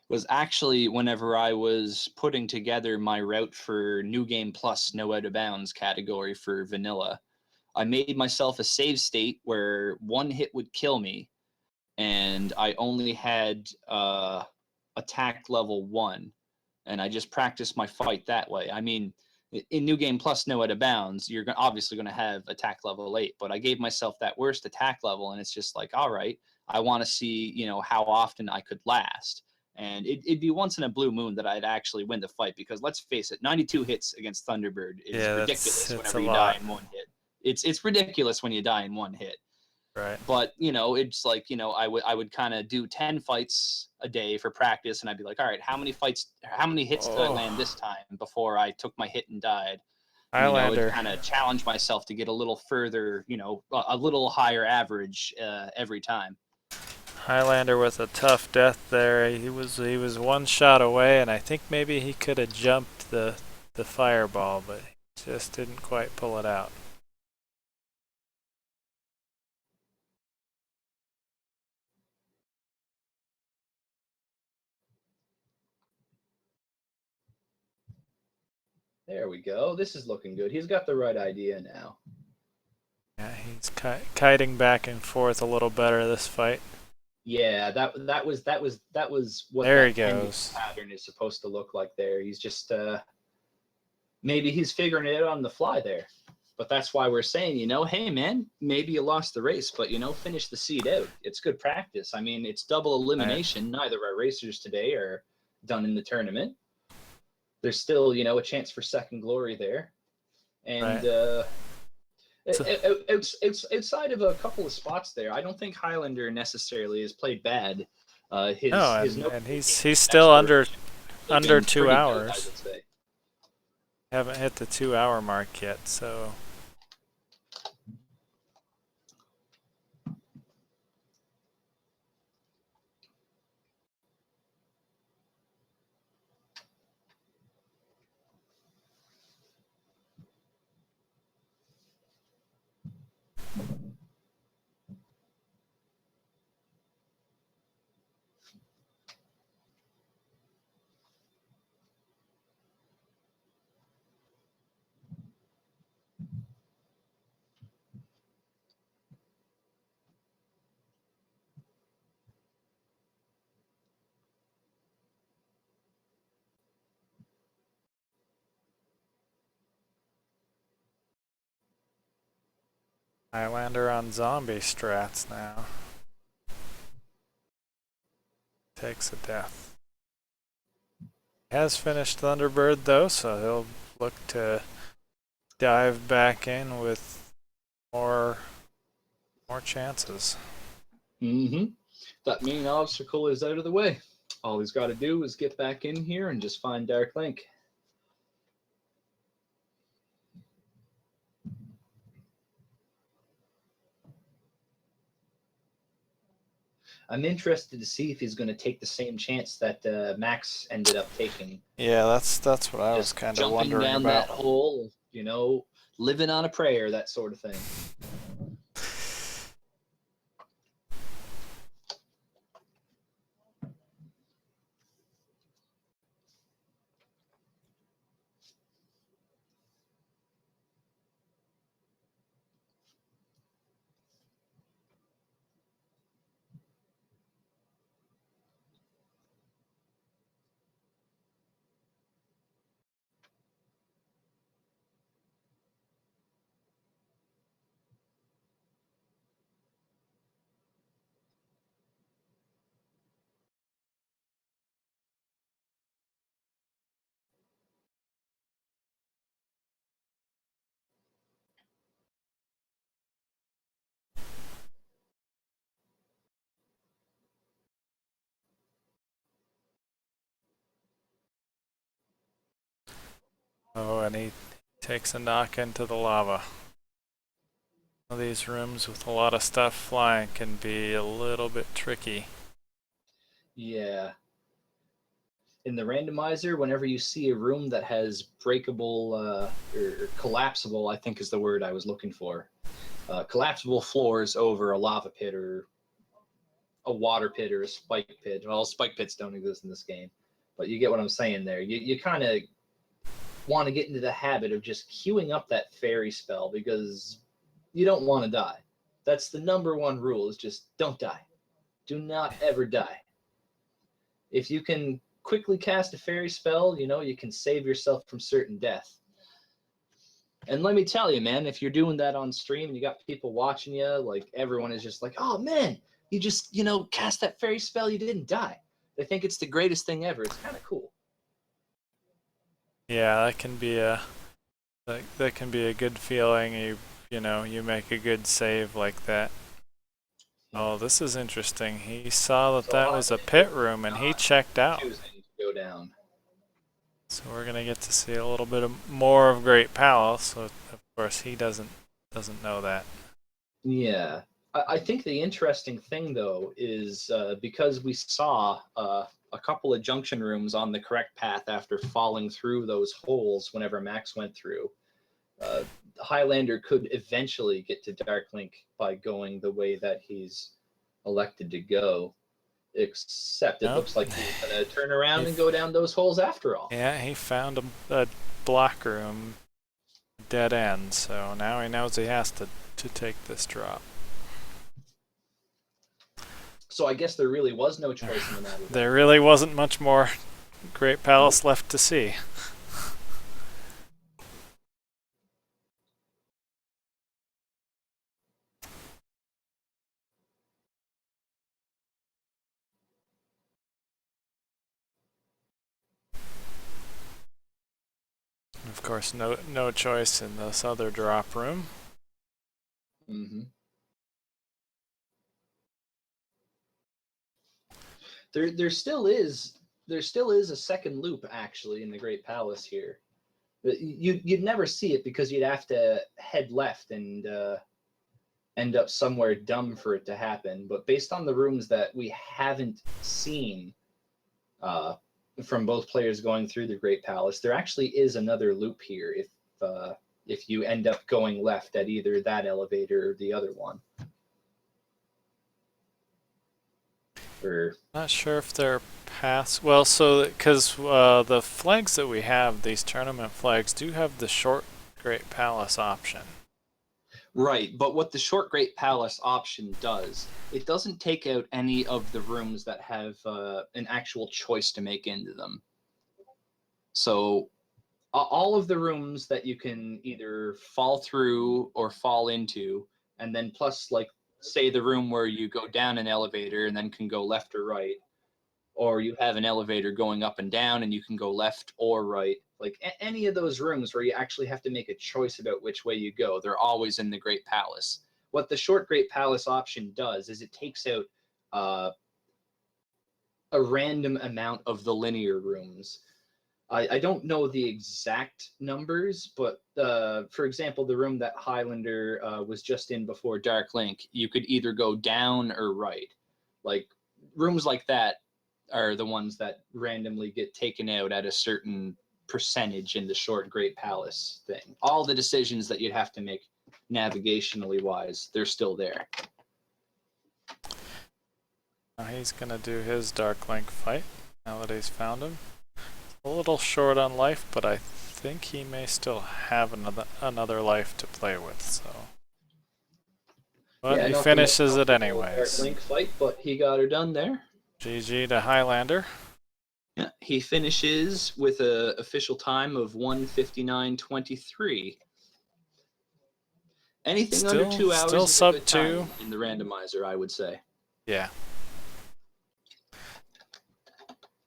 was actually whenever I was putting together my route for New Game Plus No Out of Bounds category for Vanilla. I made myself a save state where one hit would kill me, and I only had attack level 1, and I just practiced my fight that way. I mean, in New Game Plus No Out of Bounds, you're obviously going to have attack level 8, but I gave myself that worst attack level, and it's just like, all right, I want to see, you know, how often I could last. And it'd be once in a blue moon that I'd actually win the fight, because let's face it, 92 hits against Thunderbird is ridiculous whenever you die in one hit. It's ridiculous when you die in one hit. Right. But, you know, it's like, you know, I would kind of do 10 fights a day for practice, and I'd be like, all right, how many hits did I land this time before I took my hit and died? Highlander. You know, kind of challenge myself to get a little further, you know, a little higher average every time. Highlander with a tough death there. He was one shot away, and I think maybe he could have jumped the fireball, but he just didn't quite pull it out. There we go. This is looking good. He's got the right idea now. Yeah, he's kiting back and forth a little better this fight. Yeah, that was what there he that goes. Pattern is supposed to look like. There, he's just maybe he's figuring it out on the fly there. But that's why we're saying, you know, hey man, maybe you lost the race, but you know, finish the seed out. It's good practice. I mean, it's double elimination. Right. Neither our racers today are done in the tournament. There's still, you know, a chance for second glory there. And outside of a couple of spots there, I don't think Highlander necessarily has played bad. He's still under 2 hours. Good, I would say. Haven't hit the 2 hour mark yet, so. Highlander on zombie strats now. Takes a death. He has finished Thunderbird though, so he'll look to dive back in with more chances. Mm-hmm. That main obstacle is out of the way. All he's got to do is get back in here and just find Dark Link. I'm interested to see if he's going to take the same chance that Max ended up taking. Yeah, that's what I was kind of wondering about. Jumping down that hole, you know, living on a prayer, that sort of thing. Oh, and he takes a knock into the lava. One of these rooms with a lot of stuff flying can be a little bit tricky. Yeah. In the randomizer, whenever you see a room that has breakable or collapsible, I think is the word I was looking for, collapsible floors over a lava pit or a water pit or a spike pit. Well, spike pits don't exist in this game, but you get what I'm saying there. You kind of want to get into the habit of just queuing up that fairy spell, because you don't want to die. That's the number one rule, is just don't die. Do not ever die. If you can quickly cast a fairy spell, you can save yourself from certain death. And let me tell you, man, if you're doing that on stream and you got people watching you, like everyone is just like, oh man, you just, cast that fairy spell, you didn't die. They think it's the greatest thing ever. It's kind of cool. Yeah, that can be a good feeling. You make a good save like that. Oh, this is interesting. He saw that was a pit room and he checked out. Choosing to go down. So we're gonna get to see a little bit more of Great Palace. So of course he doesn't know that. Yeah, I think the interesting thing though is because we saw a couple of junction rooms on the correct path after falling through those holes whenever Max went through. Highlander could eventually get to Darklink by going the way that he's elected to go. Except it looks like he's gonna turn around and go down those holes after all. Yeah, he found a block room dead end, so now he knows he has to take this drop. So I guess there really was no choice in the matter. There really wasn't much more Great Palace left to see. Of course, no choice in this other drop room. Mm-hmm. There still is a second loop actually in the Great Palace here. You'd never see it because you'd have to head left and end up somewhere dumb for it to happen. But based on the rooms that we haven't seen from both players going through the Great Palace, there actually is another loop here if you end up going left at either that elevator or the other one. Not sure if they're paths. Well, so because the flags that we have, these tournament flags, do have the short Great Palace option. Right, but what the short Great Palace option does, it doesn't take out any of the rooms that have an actual choice to make into them. So all of the rooms that you can either fall through or fall into, and then plus, like, say the room where you go down an elevator and then can go left or right, or you have an elevator going up and down and you can go left or right. Like any of those rooms where you actually have to make a choice about which way you go, they're always in the Great Palace. What the short Great Palace option does is it takes out a random amount of the linear rooms. I don't know the exact numbers, but for example, the room that Highlander was just in before Darklink, you could either go down or right. Like rooms like that are the ones that randomly get taken out at a certain percentage in the short Great Palace thing. All the decisions that you'd have to make navigationally wise, they're still there. Now he's gonna do his Darklink fight now that he's found him. A little short on life, but I think he may still have another life to play with. So, but yeah, he finishes it anyways. Link fight, but he got her done there. GG to Highlander. Yeah, he finishes with an official time of 1:59.23. Anything under 2 hours still is sub a good time 2 in the randomizer, I would say. Yeah.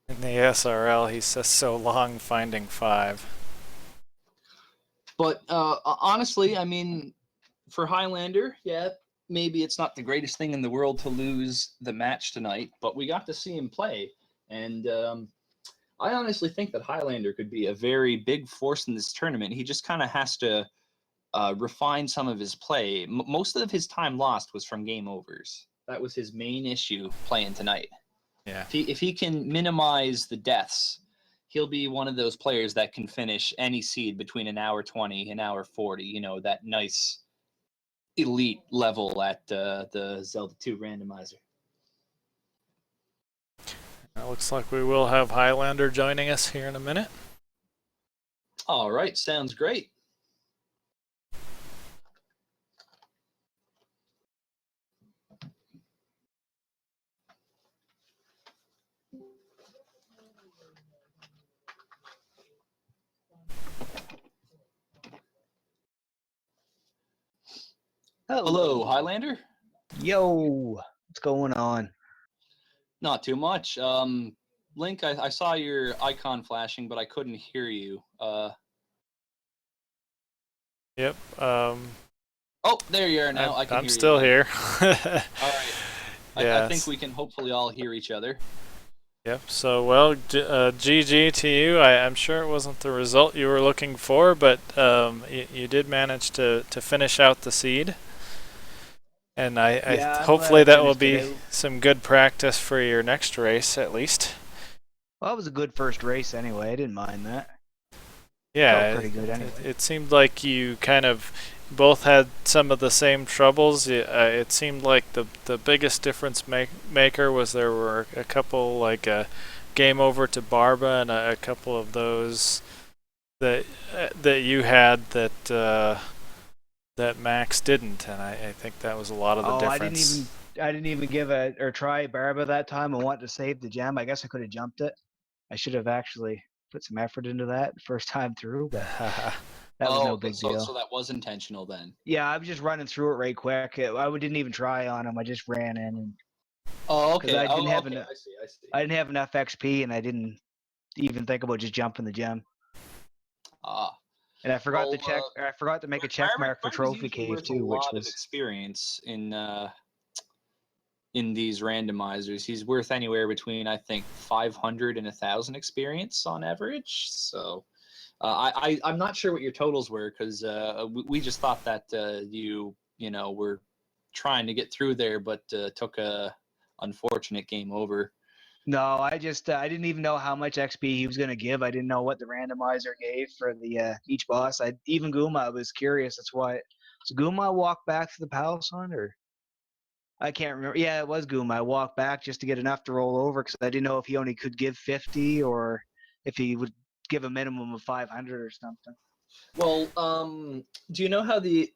In the SRL, he says so long finding 5. But honestly, I mean, for Highlander, yeah, maybe it's not the greatest thing in the world to lose the match tonight, but we got to see him play. And I honestly think that Highlander could be a very big force in this tournament. He just kind of has to refine some of his play. Most of his time lost was from game overs. That was his main issue playing tonight. Yeah. If he can minimize the deaths, he'll be one of those players that can finish any seed between an hour 20, an hour 40, you know, that nice elite level at the Zelda 2 randomizer. It looks like we will have Highlander joining us here in a minute. All right, sounds great. Hello, Highlander. Yo, what's going on? Not too much. Link, I saw your icon flashing, but I couldn't hear you. Yep. Oh, there you are now. I can I'm hear still you. here. All right. Yes. I think we can hopefully all hear each other. Yep. So, well, GG to you. I'm sure it wasn't the result you were looking for, but you did manage to finish out the seed. And hopefully that will be some good practice for your next race, at least. Well, that was a good first race anyway. I didn't mind that. Yeah, Felt pretty good anyway. It seemed like you kind of both had some of the same troubles. It seemed like the biggest difference maker was there were a couple, like a game over to Barba and a couple of those that you had that Max didn't, and I think that was a lot of the difference. I didn't even give or try Barba that time. I wanted to save the gem. I guess I could have jumped it. I should have actually put some effort into that the first time through, but that was no big deal. So that was intentional then. Yeah, I was just running through it right quick. I didn't even try on him. I just ran in. And, oh, okay. I didn't have I enough. see. I didn't have enough XP, and I didn't even think about just jumping the gem. And I forgot to check. I forgot to make a check mark for Trophy Cave too, which was of experience in these randomizers. He's worth anywhere between, I think, 500 and 1,000 experience on average. So I'm not sure what your totals were, because we just thought that you were trying to get through there, but took a unfortunate game over. No, I didn't even know how much XP he was going to give. I didn't know what the randomizer gave for the each boss. Even Guma, I was curious. That's why. So Guma walked back to the palace on, or I can't remember. Yeah, it was Guma. I walked back just to get enough to roll over, because I didn't know if he only could give 50 or if he would give a minimum of 500 or something. Well, do you know how the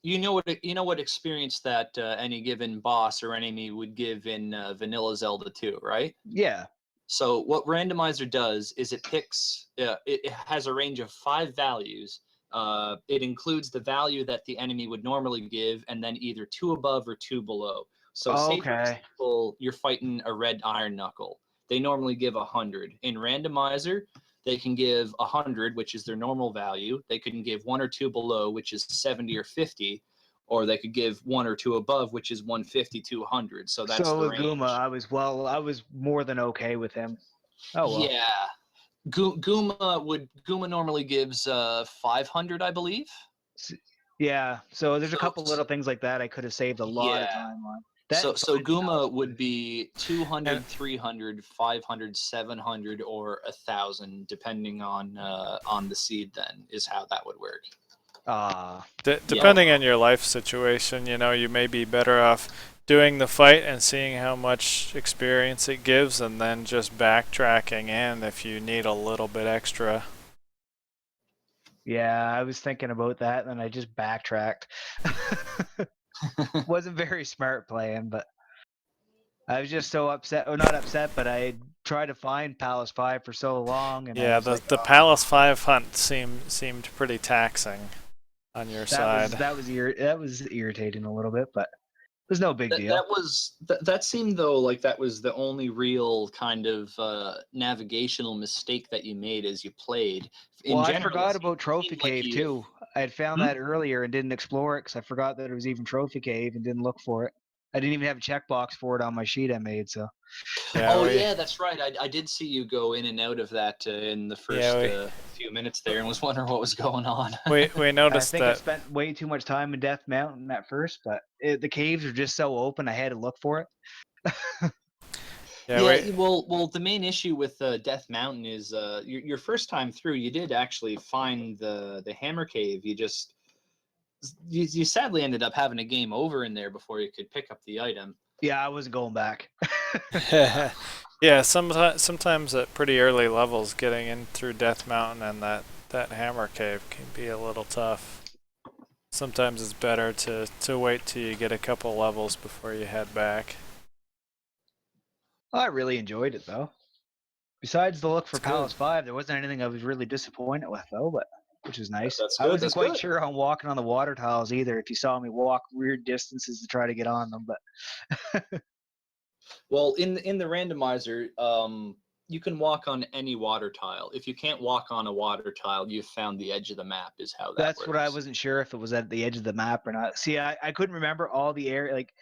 you know what experience that any given boss or enemy would give in vanilla Zelda 2, right? Yeah. So what Randomizer does is it picks it has a range of 5 values. It includes the value that the enemy would normally give, and then either 2 above or 2 below. So say, for example, you're fighting a red iron knuckle. They normally give 100. In Randomizer, they can give 100, which is their normal value. They can give 1 or 2 below, which is 70 or 50, or they could give 1 or 2 above, which is 150 to 100. So that's the range. Guma, I was more than okay with him. Oh well. Yeah, Guma normally gives 500, I believe. Yeah, so there's a couple little things like that I could have saved a lot of time on. So Guma would be 200, 300, 500, 700, or 1,000, depending on the seed. Then is how that would work. Depending on your life situation, you may be better off doing the fight and seeing how much experience it gives, and then just backtracking in if you need a little bit extra. Yeah, I was thinking about that, and I just backtracked. Wasn't very smart playing, but I was just so upset. Or not upset, but I tried to find Palace 5 for so long. And yeah, the Palace 5 hunt seemed pretty taxing on your side. That was irritating a little bit, but it was no big deal. That seemed, though, like that was the only real kind of navigational mistake that you made as you played. I forgot about Trophy Cave too. I had found that earlier and didn't explore it because I forgot that it was even Trophy Cave and didn't look for it. I didn't even have a checkbox for it on my sheet I made. So. Yeah, yeah, that's right. I did see you go in and out of that in the first few minutes there, and was wondering what was going on. we noticed that. I spent way too much time in Death Mountain at first, but the caves are just so open. I had to look for it. Well, the main issue with Death Mountain is your first time through, you did actually find the Hammer Cave. You sadly ended up having a game over in there before you could pick up the item. Yeah, I wasn't going back. Yeah, sometimes at pretty early levels, getting in through Death Mountain and that Hammer Cave can be a little tough. Sometimes it's better to wait till you get a couple levels before you head back. I really enjoyed it though. Besides the look for It's good. Palace 5, there wasn't anything I was really disappointed with, though, but which is nice. That's I good, wasn't that's quite good. sure on walking on the water tiles either, if you saw me walk weird distances to try to get on them, but Well, in the randomizer, you can walk on any water tile. If you can't walk on a water tile, you've found the edge of the map. Is how that that's works. what I wasn't sure if it was at the edge of the map or not. See, I couldn't remember all the area. Like,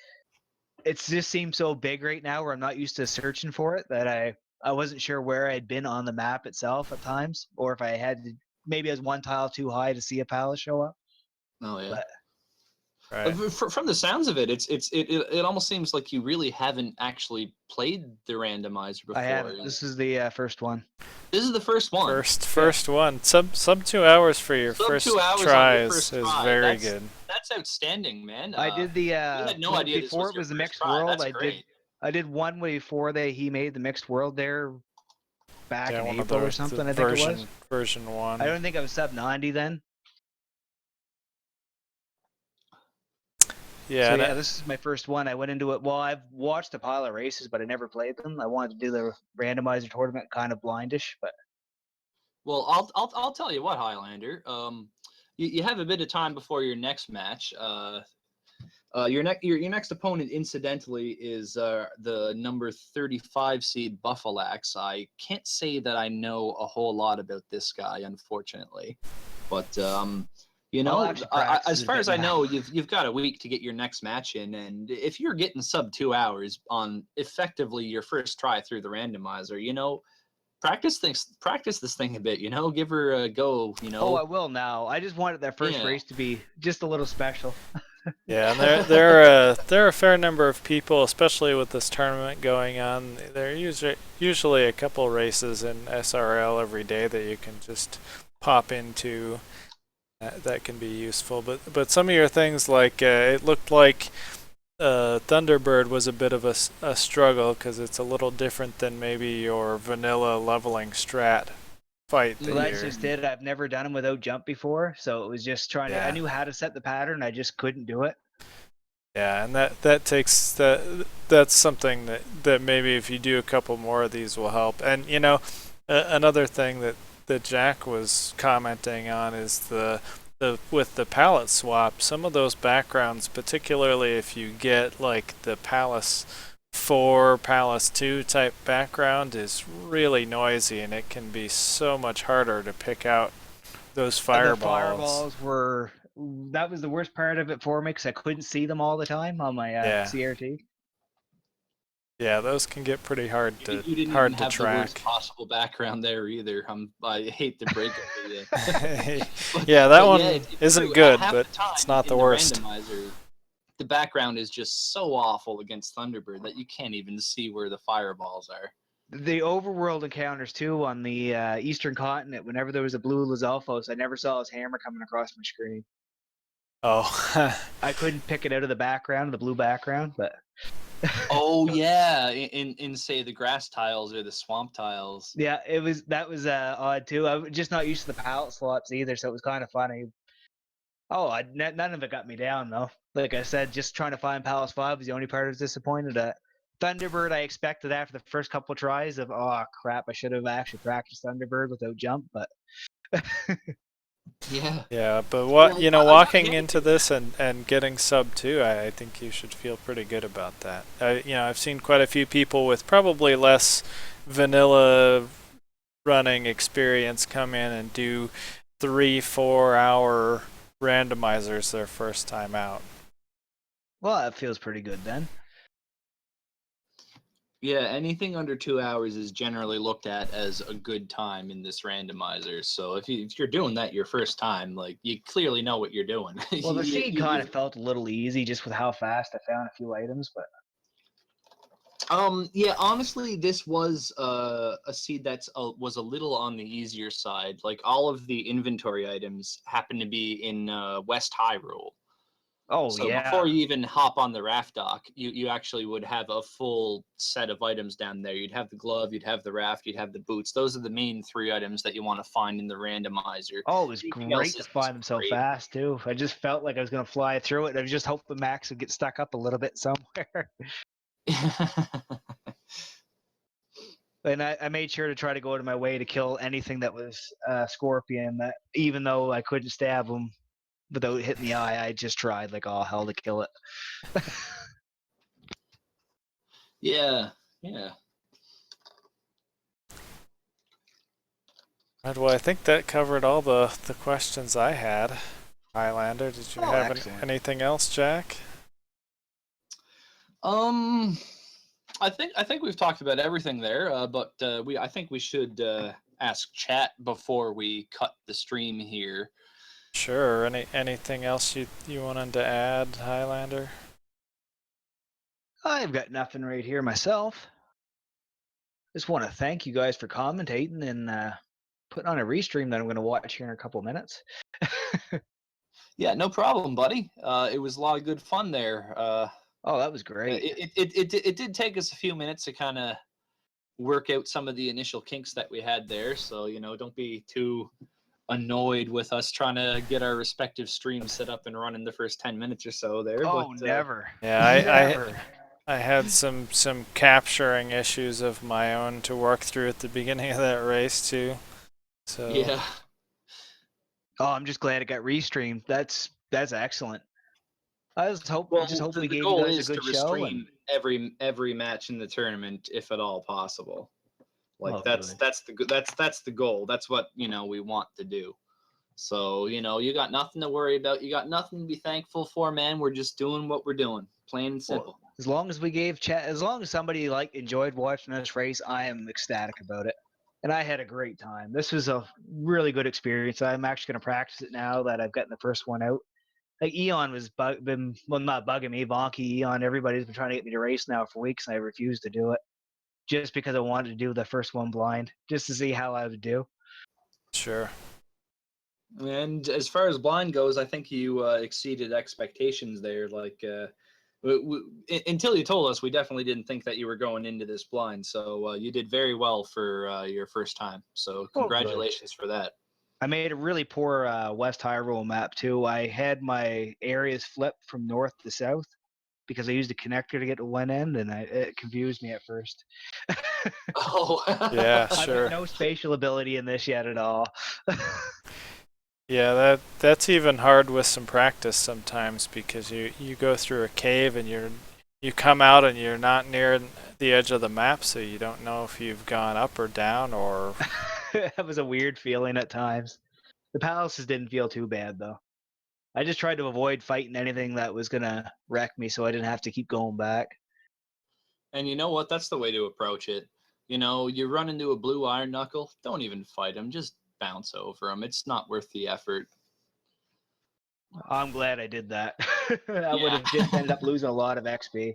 it just seems so big right now where I'm not used to searching for it that I wasn't sure where I'd been on the map itself at times, or if I had to, maybe I was one tile too high to see a palace show up. Oh yeah. But Right. From the sounds of it, it almost seems like you really haven't actually played the randomizer before. I haven't. This is the first one. This is the first one. First one. Sub 2 hours for your Sub first 2 hours on try your is first is try. very That's- good. That's outstanding, man. I did the had no idea this before was it your was the first mixed try. world. That's great. I did one before he made the mixed world there back Yeah, in one of April the or something. the I think it was. version 1. I don't think I was sub 90 then. Yeah, So and yeah, this is my first one. I went into it. Well, I've watched a pile of races, but I never played them. I wanted to do the randomizer tournament kind of blindish, but Well, I'll tell you what, Highlander. You have a bit of time before your next match. Your next opponent, incidentally, is the number 35 seed Buffalax. I can't say that I know a whole lot about this guy, unfortunately, but you I'll know, actually practice as it a far bit as I now. know, you've got a week to get your next match in, and if you're getting sub 2 hours on effectively your first try through the randomizer, you know, practice this thing a bit. You know, give her a go. You Oh, I know, will now. I just wanted that first Yeah. race to be just a little special. Yeah, and there are a fair number of people, especially with this tournament going on. There are usually a couple races in SRL every day that you can just pop into. That can be useful. But some of your things, like it looked like Thunderbird was a bit of a struggle because it's a little different than maybe your vanilla leveling strat fight. Well, that's just it. I've never done them without jump before, so it was just trying to. I Yeah. knew how to set the pattern. I just couldn't do it. Yeah, and that takes that's something that maybe if you do a couple more of these will help. And you know, another thing that Jack was commenting on is the with the palette swap, some of those backgrounds, particularly if you get like the Palace 4, Palace 2 type background, is really noisy, and it can be so much harder to pick out those fireballs. The fireballs were. That was the worst part of it for me because I couldn't see them all the time on my Yeah. CRT. Yeah, those can get pretty hard to you didn't hard even to have the worst track. possible background there either. I hate to break it to you. Yeah, that But one it's isn't true. good, Half but the time it's not in the worst. Randomizer, the background is just so awful against Thunderbird that you can't even see where the fireballs are. The overworld encounters too on the eastern continent. Whenever there was a blue Lizalfos, I never saw his hammer coming across my screen. Oh, I couldn't pick it out of the background, the blue background, but. Oh yeah, in say the grass tiles or the swamp tiles. Yeah, that was odd too. I'm just not used to the palette slots either, so it was kind of funny. Oh, none of it got me down though. Like I said, just trying to find Palace 5 was the only part I was disappointed at. Thunderbird, I expected after the first couple tries of, oh crap, I should have actually practiced Thunderbird without jump, but Yeah. yeah, but Well, walking into this and getting sub 2, I think you should feel pretty good about that. I've seen quite a few people with probably less vanilla running experience come in and do 3-4 hour randomizers their first time out. well, that feels pretty good then. Yeah, anything under 2 hours is generally looked at as a good time in this randomizer. So if you're doing that your first time, like you clearly know what you're doing. Well, the You- seed you- kind of felt a little easy just with how fast I found a few items, but Yeah, honestly, this was a seed that's was a little on the easier side. Like all of the inventory items happen to be in West Hyrule. oh So yeah. before you even hop on the raft dock, you actually would have a full set of items down there. You'd have the glove, you'd have the raft, you'd have the boots. Those are the main 3 items that you want to find in the randomizer. Oh, it was Everything else great to is find them so great. fast too. I just felt like I was gonna fly through it. I just hoped the max would get stuck up a little bit somewhere. And I made sure to try to go out of my way to kill anything that was scorpion. That even though I couldn't stab him without hitting the eye, I just tried like all hell to kill it. Yeah, yeah. Right, well, I think that covered all the questions I had. Highlander, did you have anything else, Jack? I think we've talked about everything there, but I think we should ask chat before we cut the stream here. Sure. Anything else you wanted to add, Highlander? I've got nothing right here myself. Just want to thank you guys for commentating and putting on a restream that I'm going to watch here in a couple minutes. Yeah, no problem, buddy. It was a lot of good fun there. Oh, that was great. It did take us a few minutes to kind of work out some of the initial kinks that we had there. So, don't be too annoyed with us trying to get our respective streams set up and running the first 10 minutes or so there. Oh, but, never. Yeah, Never. I had some capturing issues of my own to work through at the beginning of that race too. So yeah. Oh, I'm just glad it got restreamed. That's excellent. I was hope Well, just hope the we gave you goal guys a is to good show. restream every match in the tournament if at all possible. Like Oh, that's good. that's the goal. That's what we want to do. So you got nothing to worry about. You got nothing to be thankful for, man. We're just doing what we're doing, plain and simple. Well, as long as we gave chat, as long as somebody enjoyed watching this race, I am ecstatic about it. And I had a great time. This was a really good experience. I'm actually going to practice it now that I've gotten the first one out. Like Eon was not bugging me, Bonky, Eon. Everybody's been trying to get me to race now for weeks, and I refused to do it just because I wanted to do the first one blind, just to see how I would do. sure. And as far as blind goes, I think you exceeded expectations there. Like until you told us, we definitely didn't think that you were going into this blind. So you did very well for your first time. So congratulations for that. I made a really poor West Hyrule map too. I had my areas flipped from north to south because I used a connector to get to one end, and it confused me at first. Oh, Yeah, I've sure. got no spatial ability in this yet at all. Yeah, that's even hard with some practice sometimes because you go through a cave and you come out and you're not near the edge of the map, so you don't know if you've gone up or down or. That was a weird feeling at times. The palaces didn't feel too bad though. I just tried to avoid fighting anything that was gonna wreck me, so I didn't have to keep going back. And you know what? That's the way to approach it. You run into a blue iron knuckle, don't even fight him. Just bounce over him. It's not worth the effort. I'm glad I did that. I would have just ended up losing a lot of XP.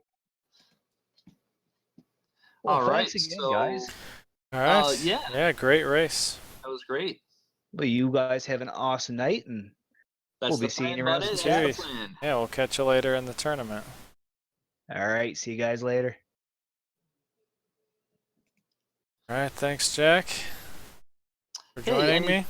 Well, All right, thanks again, so guys. All right. Yeah, Great race. that was great. Well, you guys have an awesome night, and That's we'll the be seeing plan, you around buddy. some That's chat. the plan. Yeah, we'll catch you later in the tournament. All right, see you guys later. All right, thanks, Jack, for joining me.